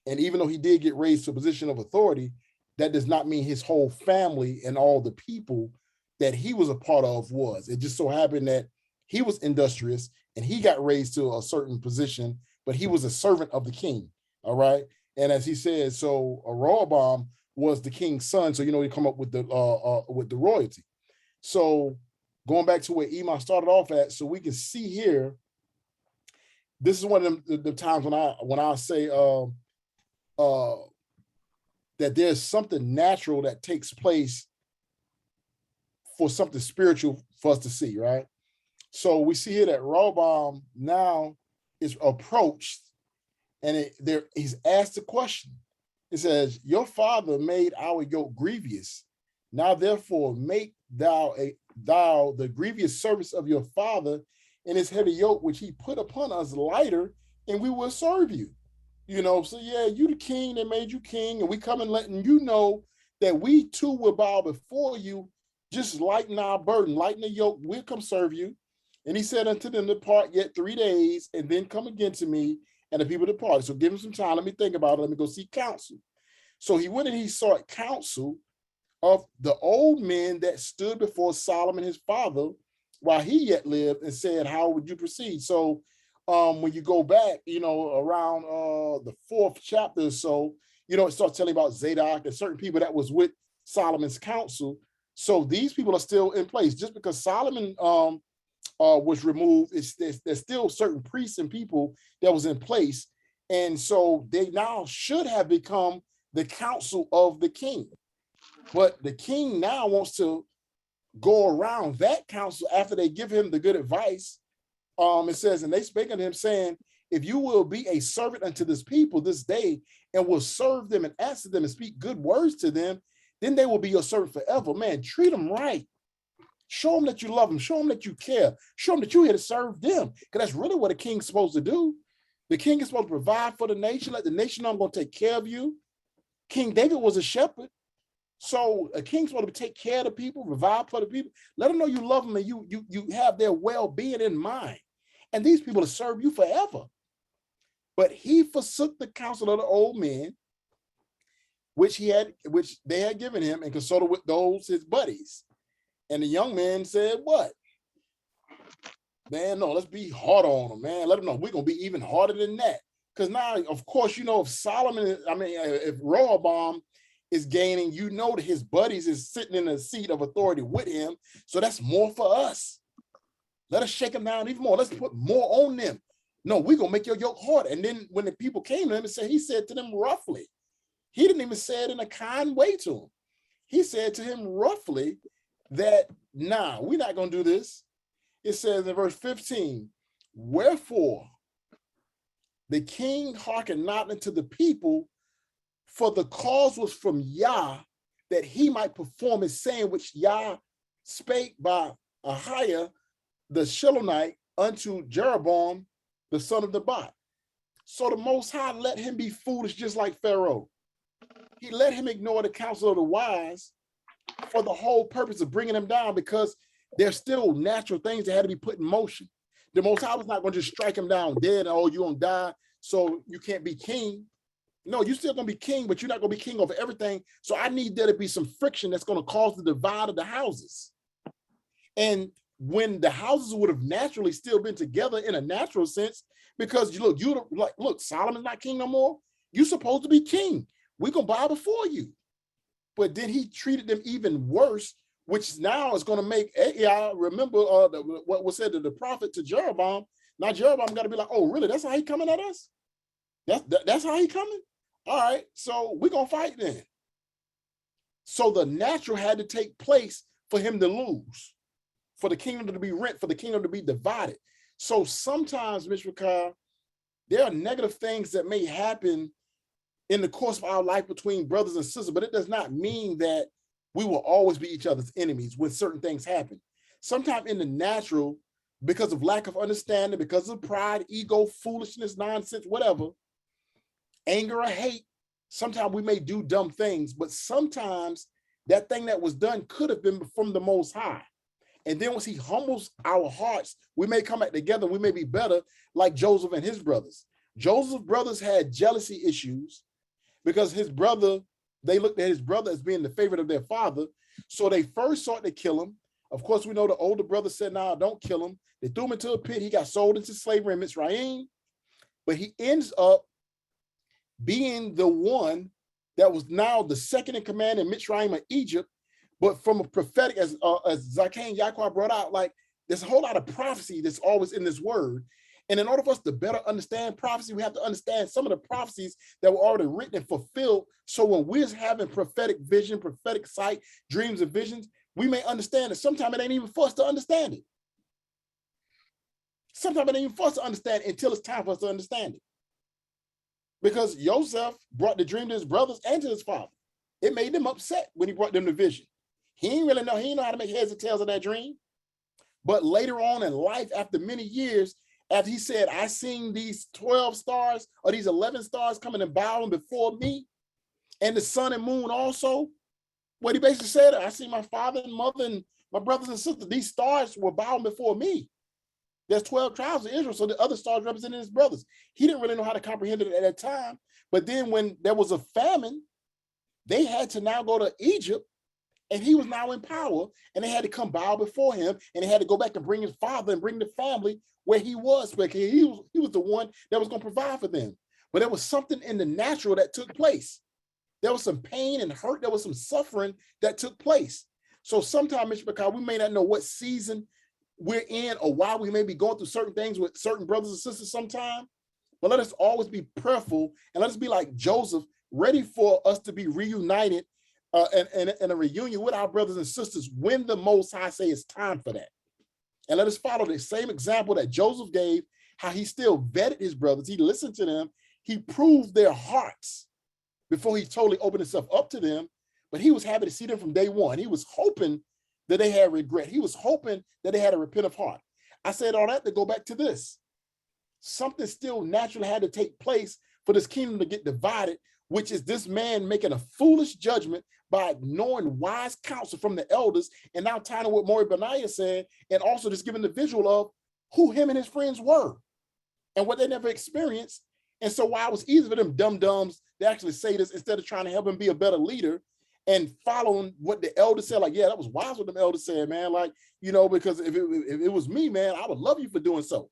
And even though he did get raised to a position of authority, that does not mean his whole family and all the people that he was a part of was. It just so happened that he was industrious and he got raised to a certain position, but he was a servant of the king. All right. And as he said, so Rehoboam was the king's son. So, you know, he come up with the royalty. So going back to where Iman started off at, so we can see here, this is one of the times when I say that there's something natural that takes place for something spiritual for us to see, right? So we see here that Rehoboam now is approached and he's asked a question. It says, your father made our yoke grievous. Now therefore make thou the grievous service of your father and his heavy yoke, which he put upon us lighter, and we will serve you. You know, so yeah, you the king that made you king, and we come and letting you know that we too will bow before you. Just lighten our burden, lighten the yoke, we'll come serve you. And he said unto them, depart yet 3 days, and then come again to me. And the people departed. So give him some time. Let me think about it. Let me go seek counsel. So he went and he sought counsel of the old men that stood before Solomon, his father, while he yet lived, and said, how would you proceed? So when you go back, you know, around the 4th chapter or so, you know, it starts telling about Zadok and certain people that was with Solomon's council. So these people are still in place. Just because Solomon was removed, there's still certain priests and people that was in place. And so they now should have become the council of the king. But the king now wants to go around that council after they give him the good advice. It says, and they spake unto him saying, if you will be a servant unto this people this day and will serve them and answer them and speak good words to them, then they will be your servant forever. Man, treat them right. Show them that you love them. Show them that you care. Show them that you're here to serve them. Because that's really what a king's supposed to do. The king is supposed to provide for the nation. Let the nation know I'm going to take care of you. King David was a shepherd. So a king's supposed to take care of the people, provide for the people. Let them know you love them and you have their well-being in mind. And these people will serve you forever. But he forsook the counsel of the old men, which they had given him, and consulted with those his buddies. And the young man said, what? Man, no, let's be hard on them, man. Let them know we're going to be even harder than that. Because now, of course, you know, if Rehoboam is gaining, you know that his buddies is sitting in a seat of authority with him. So that's more for us. Let us shake them down even more. Let's put more on them. No, we're going to make your yoke harder. And then when the people came to him and said, he said to them roughly, he didn't even say it in a kind way to him. He said to him roughly that, nah, we're not going to do this. It says in verse 15, wherefore the king hearkened not unto the people, for the cause was from Yah, that he might perform his saying which Yah spake by Ahiah the Shilonite unto Jeroboam the son of Nebat. So the Most High let him be foolish just like Pharaoh. He let him ignore the counsel of the wise for the whole purpose of bringing him down, because there's still natural things that had to be put in motion. The Most High was not going to just strike him down dead and, oh, you're going to die, so you can't be king. No, you're still going to be king, but you're not going to be king over everything. So I need there to be some friction that's going to cause the divide of the houses. And when the houses would have naturally still been together in a natural sense, because look, Solomon's not king no more. You're supposed to be king. We're going to bow before you. But then he treated them even worse, which now is going to make, I remember what was said to the prophet to Jeroboam. Now Jeroboam got to be like, oh, really? That's how he coming at us? That's how he coming? All right, so we're going to fight then. So the natural had to take place for him to lose, for the kingdom to be rent, for the kingdom to be divided. So sometimes, Mr. Carr, there are negative things that may happen in the course of our life between brothers and sisters, but it does not mean that we will always be each other's enemies when certain things happen. Sometimes in the natural, because of lack of understanding, because of pride, ego, foolishness, nonsense, whatever, anger or hate, sometimes we may do dumb things, but sometimes that thing that was done could have been from the Most High. And then once he humbles our hearts, we may come back together, we may be better, like Joseph and his brothers. Joseph's brothers had jealousy issues because his brother, they looked at his brother as being the favorite of their father. So they first sought to kill him. Of course, we know the older brother said, no, don't kill him. They threw him into a pit. He got sold into slavery in Mitzrayim, but he ends up being the one that was now the second in command in Mitzrayim of Egypt. But from a prophetic, as Zakane Yaqua brought out, like there's a whole lot of prophecy that's always in this word. And in order for us to better understand prophecy, we have to understand some of the prophecies that were already written and fulfilled. So when we're having prophetic vision, prophetic sight, dreams and visions, we may understand it. Sometimes it ain't even for us to understand it. Sometimes it ain't even for us to understand it until it's time for us to understand it. Because Joseph brought the dream to his brothers and to his father. It made them upset when he brought them the vision. He didn't know how to make heads or tails of that dream. But later on in life, after many years, after he said, I seen these 12 stars or these 11 stars coming and bowing before me, and the sun and moon also, what he basically said, I see my father and mother and my brothers and sisters, these stars were bowing before me. There's 12 tribes of Israel, so the other stars representing his brothers. He didn't really know how to comprehend it at that time. But then when there was a famine, they had to now go to Egypt, and he was now in power, and they had to come bow before him, and they had to go back and bring his father and bring the family where he was, because he was the one that was going to provide for them. But there was something in the natural that took place. There was some pain and hurt. There was some suffering that took place. So sometimes, because we may not know what season we're in or why we may be going through certain things with certain brothers and sisters sometime, but let us always be prayerful, and let us be like Joseph, ready for us to be reunited and a reunion with our brothers and sisters when the Most High say it's time for that. And let us follow the same example that Joseph gave, how he still vetted his brothers. He listened to them. He proved their hearts before he totally opened himself up to them. But he was happy to see them from day one. He was hoping that they had regret. He was hoping that they had a repentant heart. I said all that to go back to this. Something still naturally had to take place for this kingdom to get divided, which is this man making a foolish judgment by ignoring wise counsel from the elders, and now tying to what Maury Benaiah said, and also just giving the visual of who him and his friends were and what they never experienced. And so while it was easy for them dum-dums to actually say this instead of trying to help him be a better leader and following what the elders said, like, yeah, that was wise what them elders said, man. Like, you know, because if it was me, man, I would love you for doing so.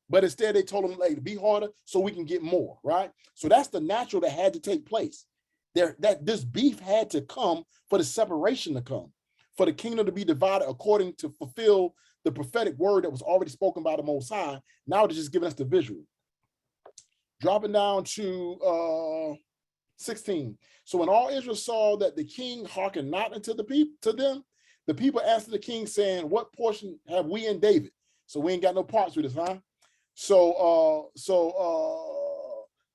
But instead they told him, like, be harder so we can get more, right? So that's the natural that had to take place. That this beef had to come for the separation to come, for the kingdom to be divided according to fulfill the prophetic word that was already spoken by the Most High. Now they're just giving us the visual. Dropping down to 16. So when all Israel saw that the king hearkened not unto them, the people answered the king, saying, what portion have we in David? So we ain't got no parts with this, huh? So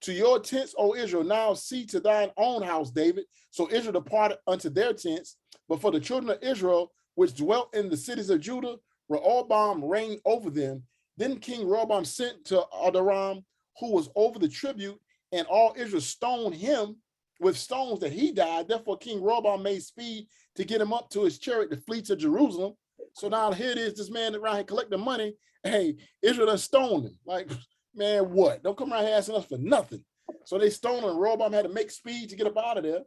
to your tents, O Israel, now see to thine own house, David. So Israel departed unto their tents, but for the children of Israel, which dwelt in the cities of Judah, Rehoboam reigned over them. Then King Rehoboam sent to Adoram, who was over the tribute, and all Israel stoned him with stones that he died. Therefore, King Rehoboam made speed to get him up to his chariot to flee to Jerusalem. So now here it is, this man around here collecting money. Hey, Israel done stoned him. Like, man, what? Don't come around here asking us for nothing. So they stoned him, and Rehoboam had to make speed to get up out of there.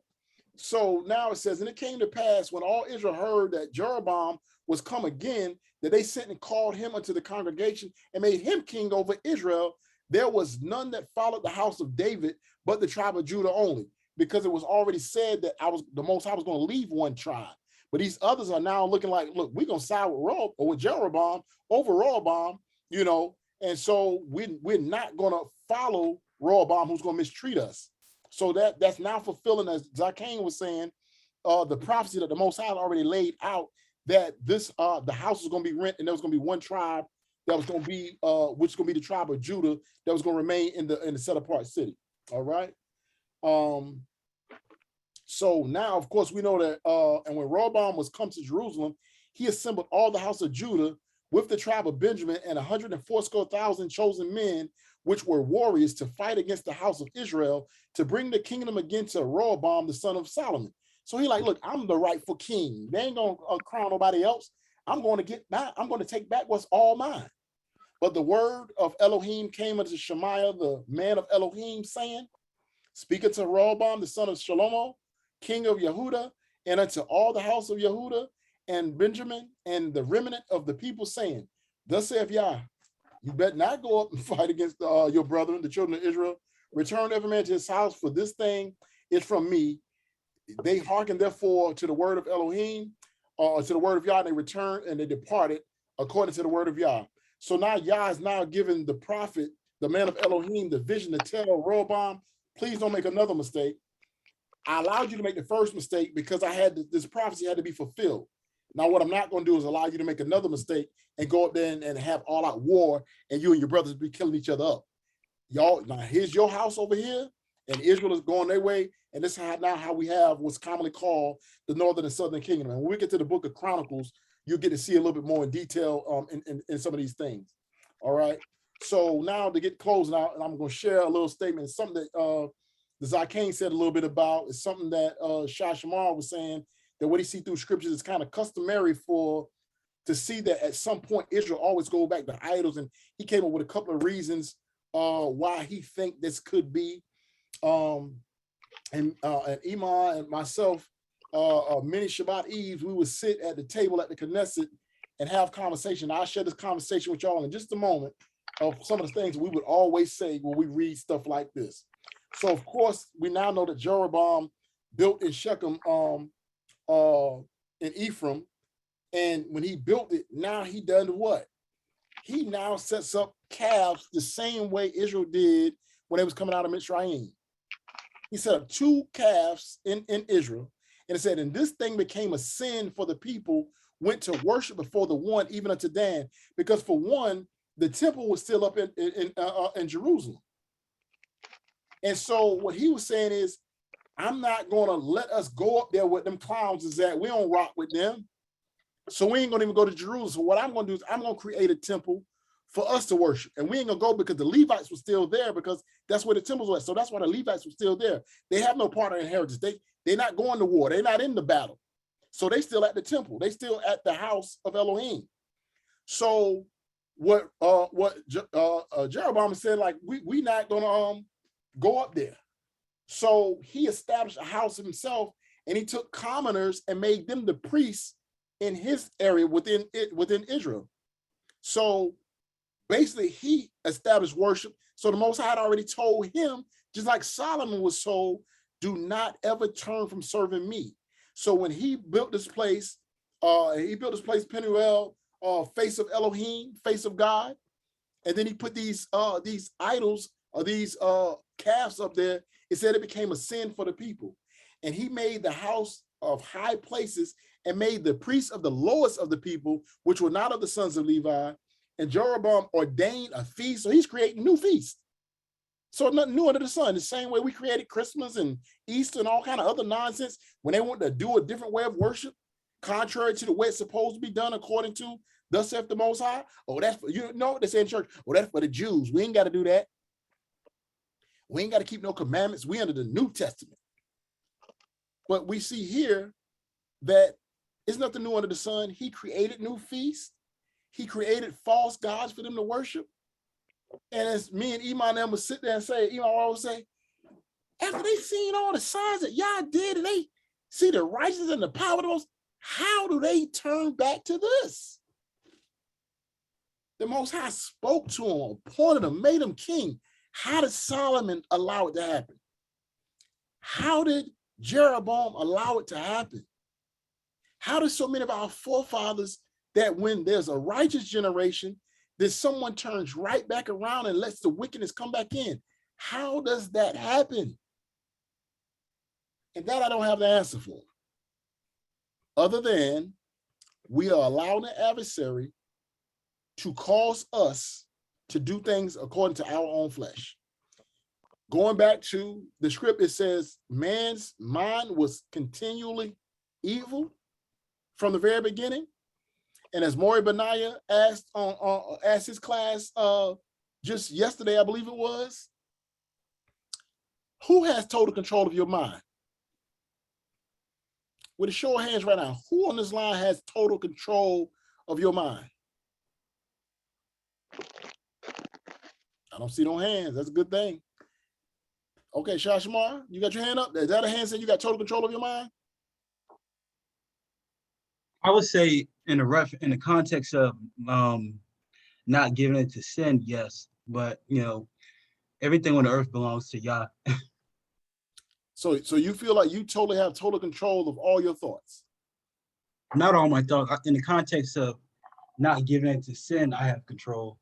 So now it says, and it came to pass when all Israel heard that Jeroboam was come again, that they sent and called him unto the congregation and made him king over Israel. There was none that followed the house of David, but the tribe of Judah only, because it was already said that the Most High was going to leave one tribe. But these others are now looking like, look, we're going to side with Jeroboam over Rehoboam, you know, and so we're not going to follow Rehoboam, who's going to mistreat us. So that's now fulfilling, as Zakane was saying, the prophecy that the Most High already laid out, that this the house was going to be rent, and there was going to be one tribe that was going to be which is going to be the tribe of Judah that was going to remain in the set apart city. All right. So now, of course, we know that and when Rehoboam was come to Jerusalem, he assembled all the house of Judah with the tribe of Benjamin and 180,000 chosen men, which were warriors, to fight against the house of Israel, to bring the kingdom again to Rehoboam, the son of Solomon. So he like, look, I'm the rightful king. They ain't gonna crown nobody else. I'm going to get back. I'm going to take back what's all mine. But the word of Elohim came unto Shemaiah, the man of Elohim, saying, speak unto Rehoboam, the son of Shalomo, king of Yehuda, and unto all the house of Yehuda and Benjamin and the remnant of the people, saying, thus saith Yah, you better not go up and fight against your brethren, the children of Israel. Return every man to his house, for this thing is from me. They hearkened therefore to the word of Elohim, to the word of Yah, and they returned and they departed according to the word of Yah. So now Yah is now giving the prophet, the man of Elohim, the vision to tell Rehoboam, please don't make another mistake. I allowed you to make the first mistake because I had this prophecy had to be fulfilled. Now what I'm not going to do is allow you to make another mistake and go up there and have all out war, and you and your brothers be killing each other up. Y'all, now here's your house over here, and Israel is going their way, and this is how we have what's commonly called the northern and southern kingdom. And when we get to the book of Chronicles, you'll get to see a little bit more in detail in some of these things. All right. So now to get closing out, and I'm going to share a little statement, something that the Zakane said a little bit about, is something that Shah Shamar was saying, that what he see through scriptures is kind of customary to see that at some point Israel always go back to idols. And he came up with a couple of reasons why he think this could be. And Iman and myself, many Shabbat Eves, we would sit at the table at the Knesset and have conversation. I'll share this conversation with y'all in just a moment of some of the things we would always say when we read stuff like this. So of course, we now know that Jeroboam built in Shechem in Ephraim. And when he built it, now he done what? He now sets up calves the same way Israel did when they was coming out of Mitzrayim. He set up 2 calves in Israel, and it said, and this thing became a sin for the people, went to worship before the one, even unto Dan, because for one, the temple was still up in Jerusalem. And so what he was saying is, I'm not going to let us go up there with them clowns is at. We don't rock with them. So we ain't going to even go to Jerusalem. So what I'm going to do is I'm going to create a temple for us to worship. And we ain't going to go because the Levites were still there, because that's where the temples were. So that's why the Levites were still there. They have no part of inheritance. They're not going to war. They're not in the battle. So they still at the temple. They still at the house of Elohim. So what Jeroboam said, like, we not going to go up there. So he established a house himself, and he took commoners and made them the priests in his area within Israel. So basically he established worship. So the Most High had already told him, just like Solomon was told, do not ever turn from serving me. So when he built this place, Penuel, face of Elohim, face of God, and then he put these idols or these calves up there. It said it became a sin for the people. And he made the house of high places and made the priests of the lowest of the people, which were not of the sons of Levi. And Jeroboam ordained a feast. So he's creating new feasts. So nothing new under the sun. The same way we created Christmas and Easter and all kind of other nonsense when they want to do a different way of worship. contrary to the way it's supposed to be done according to thus saith the Most High. Oh, that's for, you know, they say in church, oh, that's for the Jews. We ain't got to do that. We ain't got to keep no commandments. We under the New Testament. But we see here that it's nothing new under the sun. He created new feasts. He created false gods for them to worship. And as me and Iman them would sit there and say, Iman always say, after they seen all the signs that y'all did and they see the righteousness and the power of the Most, how do they turn back to this? The Most High spoke to him, appointed him, made him king. How did Solomon allow it to happen? How did Jeroboam allow it to happen? How did so many of our forefathers that when there's a righteous generation, that someone turns right back around and lets the wickedness come back in? How does that happen? And that I don't have the answer for. Other than we are allowing the adversary to cause us to do things according to our own flesh. Going back to the script, it says man's mind was continually evil from the very beginning. And as Maury Benaiah asked asked his class just yesterday, I believe it was, who has total control of your mind? With a show of hands right now, who on this line has total control of your mind? I don't see no hands. That's a good thing. Okay, Shashamar, you got your hand up? Is that a hand saying you got total control of your mind? I would say in the context of not giving it to sin, yes, but you know, everything on the earth belongs to Yah. So you feel like you totally have total control of all your thoughts? Not all my thoughts. In the context of not giving it to sin, I have control.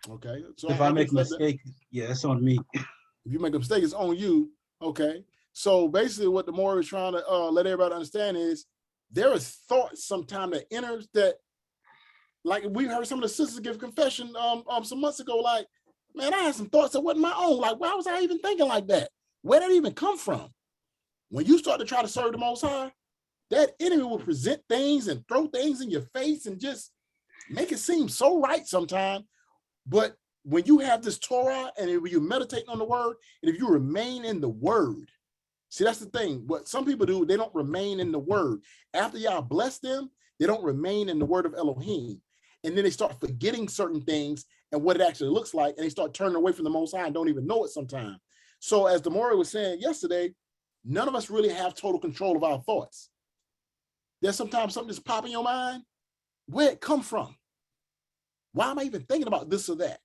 Okay. So if I make a mistake, yeah, that's on me. If you make a mistake, it's on you. Okay. So basically what the more is trying to let everybody understand is there is thoughts sometimes that enters that, like we heard some of the sisters give confession some months ago, like, man, I had some thoughts that wasn't my own. Like, why was I even thinking like that? Where did it even come from? When you start to try to serve the Most High, that enemy will present things and throw things in your face and just make it seem so right sometimes. But when you have this Torah and if you meditate on the word, and if you remain in the word, see, that's the thing. What some people do, they don't remain in the word. After y'all bless them, they don't remain in the word of Elohim. And then they start forgetting certain things and what it actually looks like, and they start turning away from the Most High and don't even know it sometimes. So as Demore was saying yesterday, none of us really have total control of our thoughts. There's sometimes something just pop in your mind. Where'd it come from? Why am I even thinking about this or that?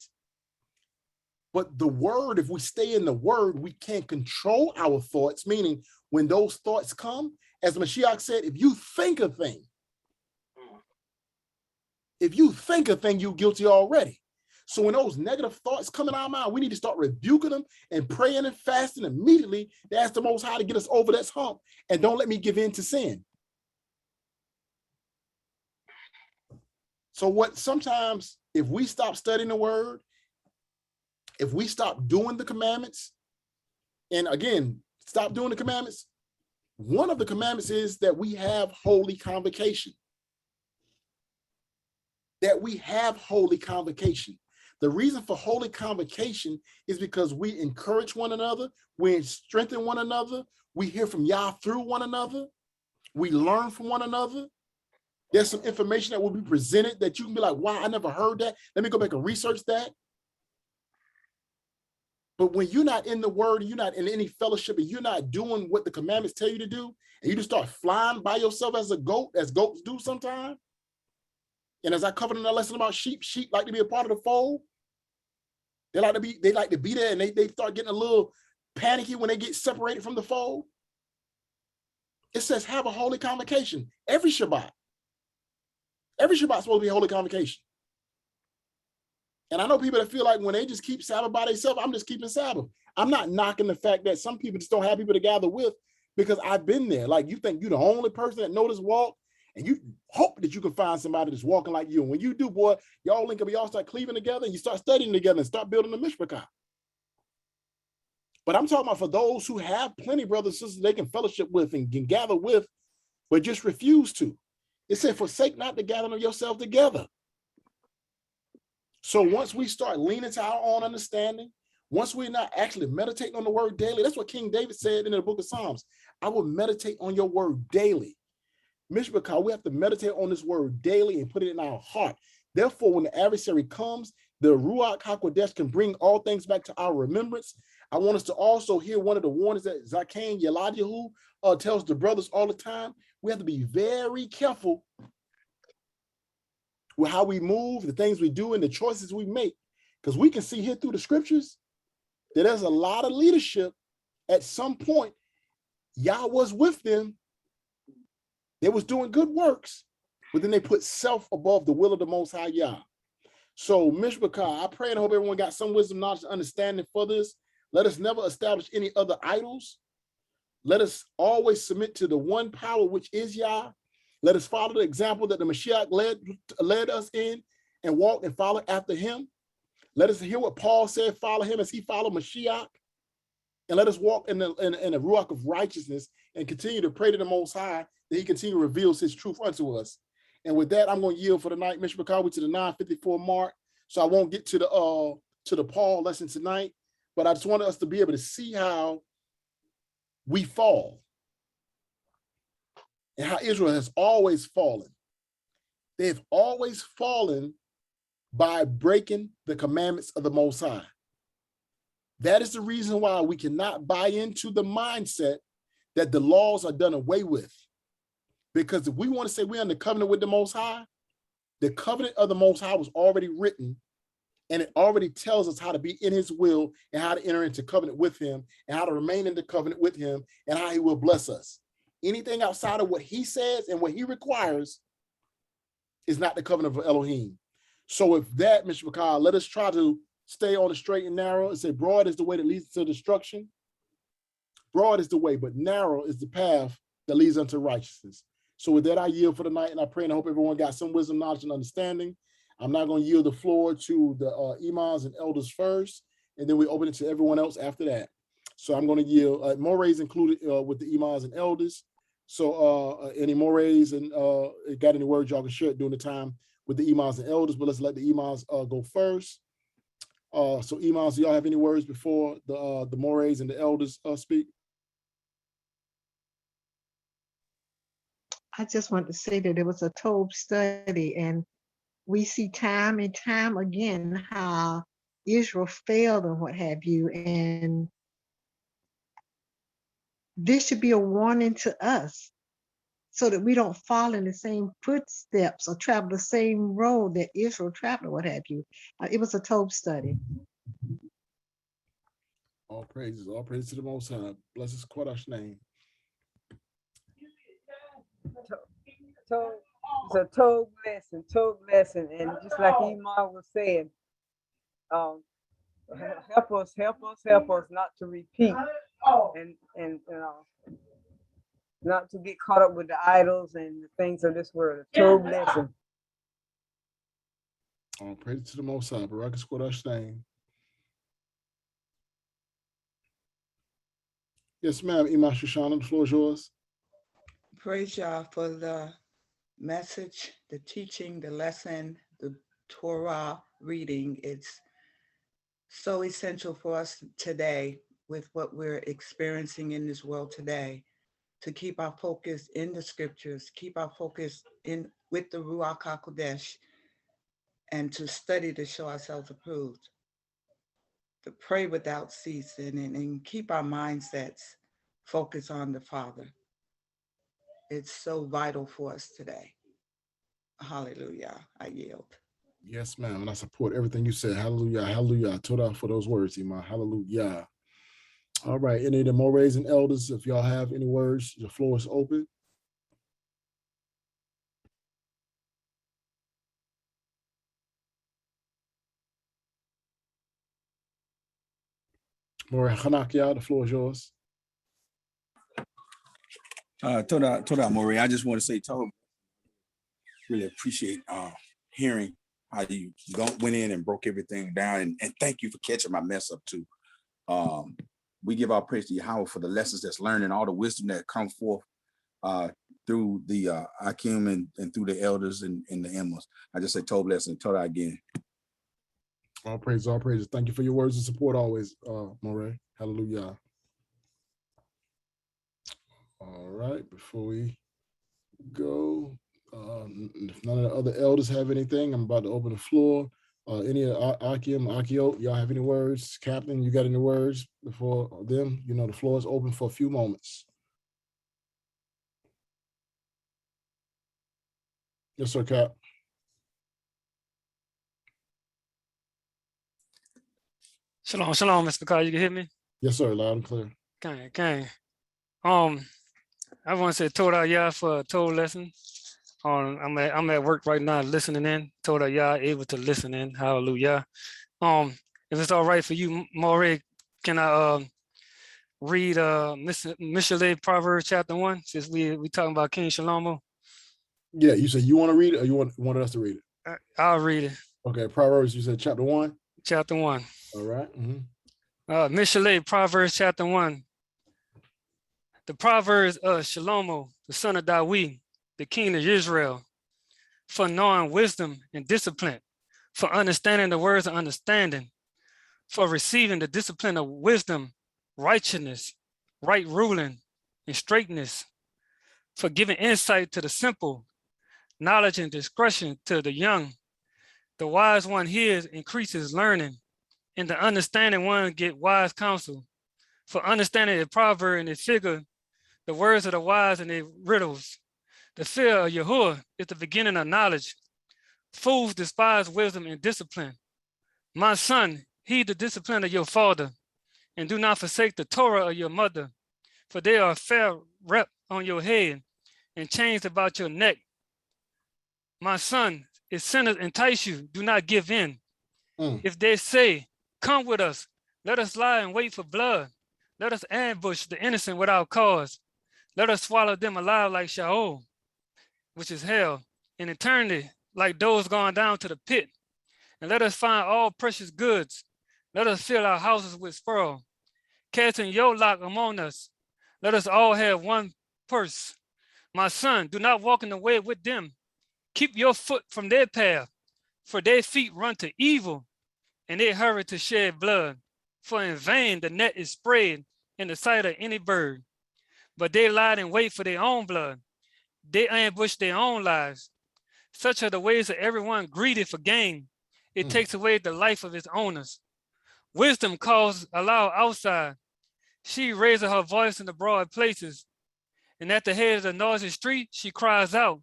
But the word, if we stay in the word, we can't control our thoughts, meaning when those thoughts come, as Mashiach said, if you think a thing, you're guilty already. So when those negative thoughts come in our mind, we need to start rebuking them and praying and fasting immediately to ask the Most High to get us over that hump and don't let me give in to sin. So what sometimes if we stop studying the word, if we stop doing the commandments, and again, stop doing the commandments, one of the commandments is that we have holy convocation. That we have holy convocation. The reason for holy convocation is because we encourage one another, we strengthen one another, we hear from Yah through one another, we learn from one another. There's some information that will be presented that you can be like, wow, I never heard that. Let me go back and research that. But when you're not in the word, you're not in any fellowship, and you're not doing what the commandments tell you to do, and you just start flying by yourself as a goat, as goats do sometimes. And as I covered in that lesson about sheep, sheep like to be a part of the fold. They like to be there, and they start getting a little panicky when they get separated from the fold. It says have a holy convocation every Shabbat. Every Shabbat is supposed to be a holy convocation. And I know people that feel like when they just keep Sabbath by themselves, I'm just keeping Sabbath. I'm not knocking the fact that some people just don't have people to gather with, because I've been there. Like, you think you're the only person that know this walk, and you hope that you can find somebody that's walking like you. And when you do, boy, y'all link up, y'all start cleaving together, and you start studying together and start building the mishpachah. But I'm talking about for those who have plenty brothers and sisters they can fellowship with and can gather with, but just refuse to. It said, forsake not the gathering of yourself together. So once we start leaning to our own understanding, once we're not actually meditating on the word daily, that's what King David said in the book of Psalms. I will meditate on your word daily. Mishpachah, we have to meditate on this word daily and put it in our heart. Therefore, when the adversary comes, the Ruach HaKodesh can bring all things back to our remembrance. I want us to also hear one of the warnings that Zakan Yeladiyahu tells the brothers all the time. We have to be very careful with how we move, the things we do, and the choices we make. Because we can see here through the scriptures that there's a lot of leadership. At some point, Yah was with them. They was doing good works, but then they put self above the will of the Most High Yah. So, Mishpachah, I pray and hope everyone got some wisdom, knowledge, and understanding for this. Let us never establish any other idols. Let us always submit to the one power, which is Yah. Let us follow the example that the Mashiach led us in and walk and follow after him. Let us hear what Paul said, follow him as he followed Mashiach. And let us walk in the ruach of righteousness and continue to pray to the Most High that he continue to reveal his truth unto us. And with that, I'm going to yield for the night, Mishpachah, to the 9:54 mark. So I won't get to the Paul lesson tonight, but I just wanted us to be able to see how we fall and how Israel has always fallen. They've always fallen by breaking the commandments of the Most High. That is the reason why we cannot buy into the mindset that the laws are done away with. Because if we want to say we're in the covenant with the Most High, the covenant of the Most High was already written, and it already tells us how to be in his will and how to enter into covenant with him and how to remain in the covenant with him and how he will bless us. Anything outside of what he says and what he requires is not the covenant of Elohim. So with that, Mr. McCall, let us try to stay on the straight and narrow and say broad is the way that leads to destruction. Broad is the way, but narrow is the path that leads unto righteousness. So with that, I yield for the night, and I pray and I hope everyone got some wisdom, knowledge, and understanding. I'm not going to yield the floor to the imams and elders first, and then we open it to everyone else after that. So I'm going to yield, mores included with the imams and elders. So any mores and got any words y'all can share during the time with the imams and elders, but let's let the imams go first. So imams, do y'all have any words before the mores and the elders speak? I just want to say that it was a Tob study, and we see time and time again how Israel failed and what have you. And this should be a warning to us so that we don't fall in the same footsteps or travel the same road that Israel traveled, what have you. It was a Tob study. All praises to the Most High. Bless his Kodesh name. It's a Tob lesson, and just like Imam was saying, help us not to repeat and not to get caught up with the idols and the things of this world. A Tob lesson. All praise to the Most High. Barak his Kodesh name. Yes, ma'am. Imam Shoshana, the floor is yours. Praise Yah for the message, the teaching, the lesson, the Torah reading. It's so essential for us today with what we're experiencing in this world today to keep our focus in the scriptures, keep our focus in with the Ruach HaKodesh, and to study to show ourselves approved, to pray without ceasing and keep our mindsets focused on the Father. It's so vital for us today. Hallelujah. I yield. Yes, ma'am. And I support everything you said. Hallelujah. Hallelujah. Toda for those words, Imam. Hallelujah. All right. Any of the mores and elders, if y'all have any words, the floor is open. More Hanakia, the floor is yours. Toda Maury, I just want to say, Toby, really appreciate hearing how you went in and broke everything down, and thank you for catching my mess up too. We give our praise to Yahweh for the lessons that's learned and all the wisdom that come forth through the Akim and through the elders and the Emmers. I just say toe blessing, Torah again. All praise, all praises. Thank you for your words of support always, Moray. Hallelujah. All right, before we go, if none of the other elders have anything, I'm about to open the floor. Any Akim, Akio, y'all have any words? Captain, you got any words before them? You know, the floor is open for a few moments. Yes, sir, Cap. Shalom, shalom, Mr. Carr. You can hear me? Yes, sir, loud and clear. Okay. I want to say Torah Yah for a Torah lesson. I'm at work right now listening in. Torah Yah able to listen in. Hallelujah. If it's all right for you, Morey, can I read Mishle Proverbs chapter 1, since we talking about King Shlomo? Yeah, you said you want to read it, or you wanted us to read it? I'll read it. Okay, Proverbs, you said chapter 1? Chapter 1. All right. Mishle, Proverbs chapter 1. The Proverbs of Shlomo, the son of Dawid, the king of Israel, for knowing wisdom and discipline, for understanding the words of understanding, for receiving the discipline of wisdom, righteousness, right ruling, and straightness, for giving insight to the simple, knowledge and discretion to the young. The wise one hears, increases learning, and the understanding one get wise counsel. For understanding a proverb and its figure, the words of the wise and their riddles. The fear of Yahuwah is the beginning of knowledge. Fools despise wisdom and discipline. My son, heed the discipline of your father, and do not forsake the Torah of your mother, for they are a fair rep on your head and chains about your neck. My son, if sinners entice you, do not give in. If they say, come with us, let us lie and wait for blood. Let us ambush the innocent without cause. Let us swallow them alive like Sheol, which is hell, in eternity, like those going down to the pit. And let us find all precious goods. Let us fill our houses with spoil. Casting your lot among us, let us all have one purse. My son, do not walk in the way with them. Keep your foot from their path, for their feet run to evil, and they hurry to shed blood. For in vain the net is spread in the sight of any bird. But they lie in wait for their own blood. They ambush their own lives. Such are the ways of everyone greedy for gain. It takes away the life of its owners. Wisdom calls aloud outside. She raises her voice in the broad places. And at the head of the noisy street, she cries out.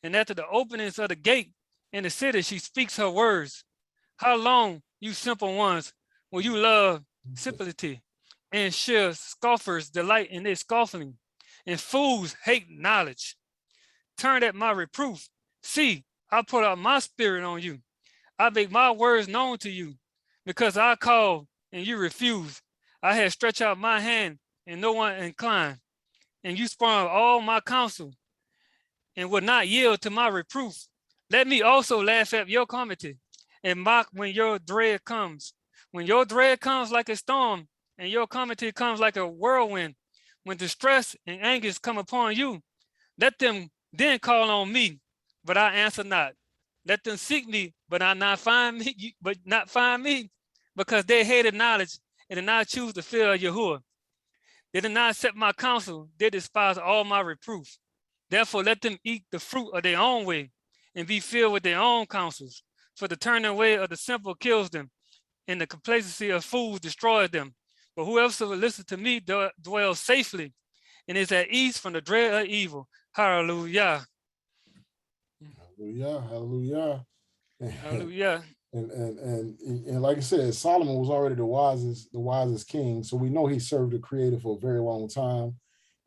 And after the openings of the gate in the city, she speaks her words. How long, you simple ones, will you love simplicity? And sure, scoffers delight in their scoffing, and fools hate knowledge. Turn at my reproof. See, I put out my spirit on you. I make my words known to you, because I called and you refused. I had stretched out my hand and no one inclined. And you spurned all my counsel and would not yield to my reproof. Let me also laugh at your calamity and mock when your dread comes. When your dread comes like a storm and your calamity comes like a whirlwind, when distress and anguish come upon you, let them then call on me, but I answer not. Let them seek me, but not find me, because they hated knowledge and did not choose the fear of Yahuwah. They did not accept my counsel, they despise all my reproof. Therefore, let them eat the fruit of their own way and be filled with their own counsels. For the turning away of the simple kills them, and the complacency of fools destroys them. But whoever will listen to me dwells safely and is at ease from the dread of evil. Hallelujah. Hallelujah. Hallelujah. Hallelujah. And like I said, Solomon was already the wisest king. So we know he served the Creator for a very long time.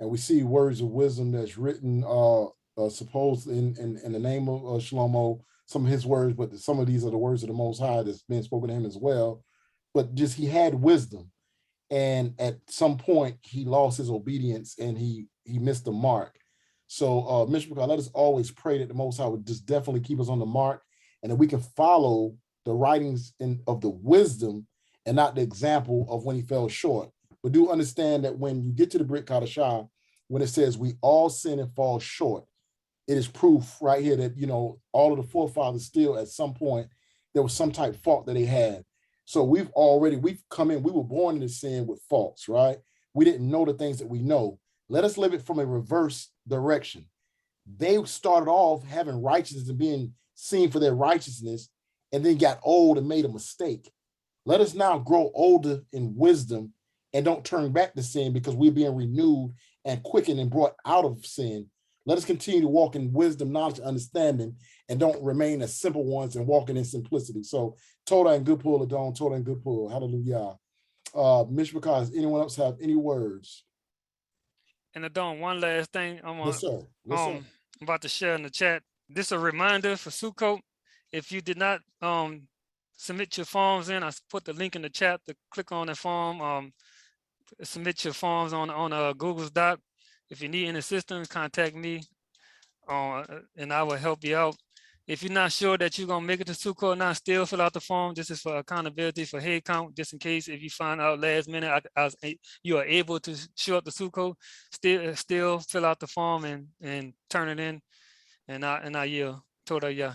And we see words of wisdom that's written, supposed in the name of Shlomo, some of his words, but some of these are the words of the Most High that's being spoken to him as well. But just he had wisdom. And at some point, he lost his obedience and he missed the mark. So, Mr. let us always pray that the Most High would just definitely keep us on the mark and that we can follow the writings of the wisdom and not the example of when he fell short. But do understand that when you get to the Brit Kadashah, when it says we all sin and fall short, it is proof right here that, all of the forefathers still at some point, there was some type of fault that they had. So we've come in, we were born into sin with faults, right? We didn't know the things that we know. Let us live it from a reverse direction. They started off having righteousness and being seen for their righteousness, and then got old and made a mistake. Let us now grow older in wisdom and don't turn back to sin, because we're being renewed and quickened and brought out of sin. Let us continue to walk in wisdom, knowledge, and understanding, and don't remain as simple ones and walking in simplicity. So Toda and good pull, Adon, Toda and good pull. Hallelujah. Mishra, does anyone else have any words? And Adon, one last thing Yes, sir. Yes, sir. I'm about to share in the chat. This is a reminder for Sukkot. If you did not submit your forms in, I put the link in the chat to click on the form. Submit your forms on Google's Doc. If you need any assistance, contact me, and I will help you out. If you're not sure that you're gonna make it to Sukkot, now still fill out the form. This is for accountability, for head count, just in case if you find out last minute you are able to show up to Sukkot, still fill out the form and turn it in, and I yield. Toda, yeah.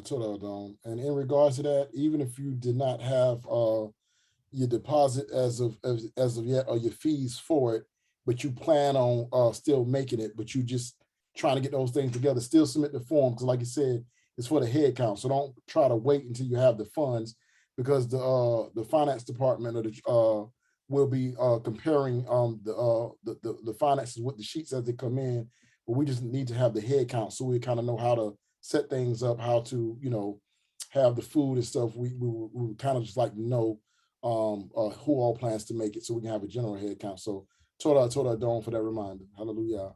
Toda, Adon. And in regards to that, even if you did not have your deposit as of yet, or your fees for it, but you plan on still making it, but you just trying to get those things together, still submit the form, because like you said, it's for the head count. So don't try to wait until you have the funds, because the finance department will be comparing the finances with the sheets as they come in. But we just need to have the head count, so we kind of know how to set things up, how to have the food and stuff. We kind of just like to know who all plans to make it, so we can have a general head count. So Toda Adon for that reminder. Hallelujah.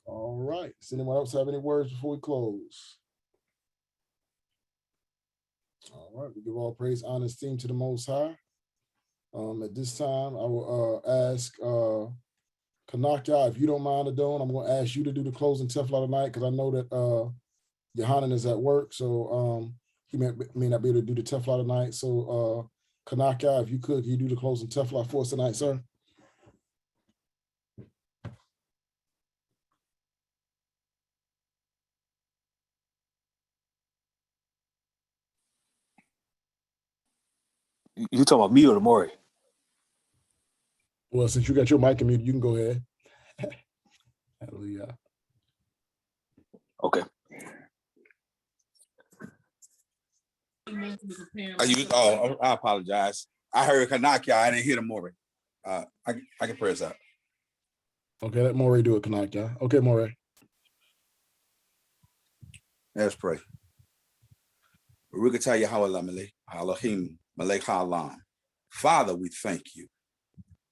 All right. Does anyone else have any words before we close? All right. We give all praise, honor, and esteem to the Most High. At this time, I will ask Kanaka, if you don't mind, Adon, I'm going to ask you to do the closing tefillah tonight, because I know that Yohanan is at work, so he may not be able to do the tefillah tonight. So Kanaka, if you do the closing tefillah for us tonight, sir? You talking about me or the Maury? Well, since you got your mic muted, you can go ahead. Hallelujah. Okay. I apologize. I heard Kanaka. I didn't hear the Maury. I can pray us out. Okay, let Maury do it, Kanaka. Okay, Maury. Let's pray. Father, we thank you.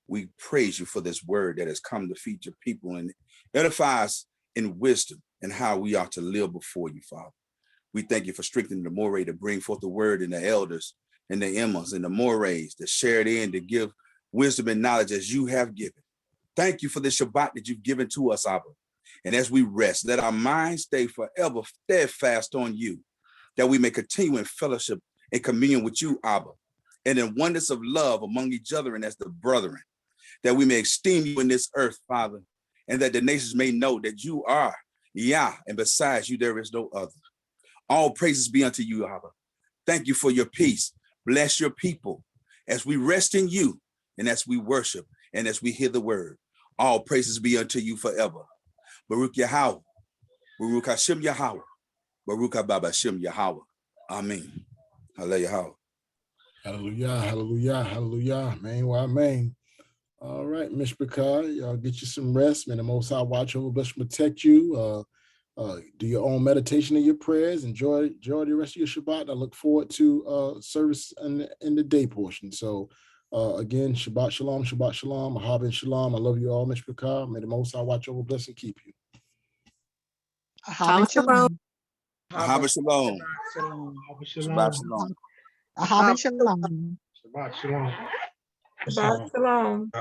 We praise you for this word that has come to feed your people and edify us in wisdom and how we ought to live before you, Father. We thank you for strengthening the Moray to bring forth the word, and the elders and the Emmas and the Morays to share it in, to give wisdom and knowledge as you have given. Thank you for the Shabbat that you've given to us, Abba. And as we rest, let our minds stay forever steadfast on you, that we may continue in fellowship and communion with you, Abba, and in oneness of love among each other and as the brethren, that we may esteem you in this earth, Father, and that the nations may know that you are Yah, and besides you there is no other. All praises be unto you, Abba. Thank you for your peace. Bless your people as we rest in you and as we worship and as we hear the word. All praises be unto you forever. Baruch Yahweh, Baruch Hashem Yahweh, Baruch Haba Hashem Yahweh. Amen. Hallelujah. Hallelujah, hallelujah, hallelujah. Amen, well, amen. All right, Mishpachah, y'all get you some rest. May the Most High watch over, bless, protect you. Do your own meditation and your prayers. Enjoy the rest of your Shabbat. I look forward to service in the day portion. So again, Shabbat Shalom, Shabbat Shalom, Ahab and Shalom. I love you all, Mishpachah. May the Most High watch over, bless, and keep you. Ahab and Shalom. Ahab Shalom. Shabbat Shalom. Ahab and Shalom. Shabbat Shalom. Shabbat Shalom.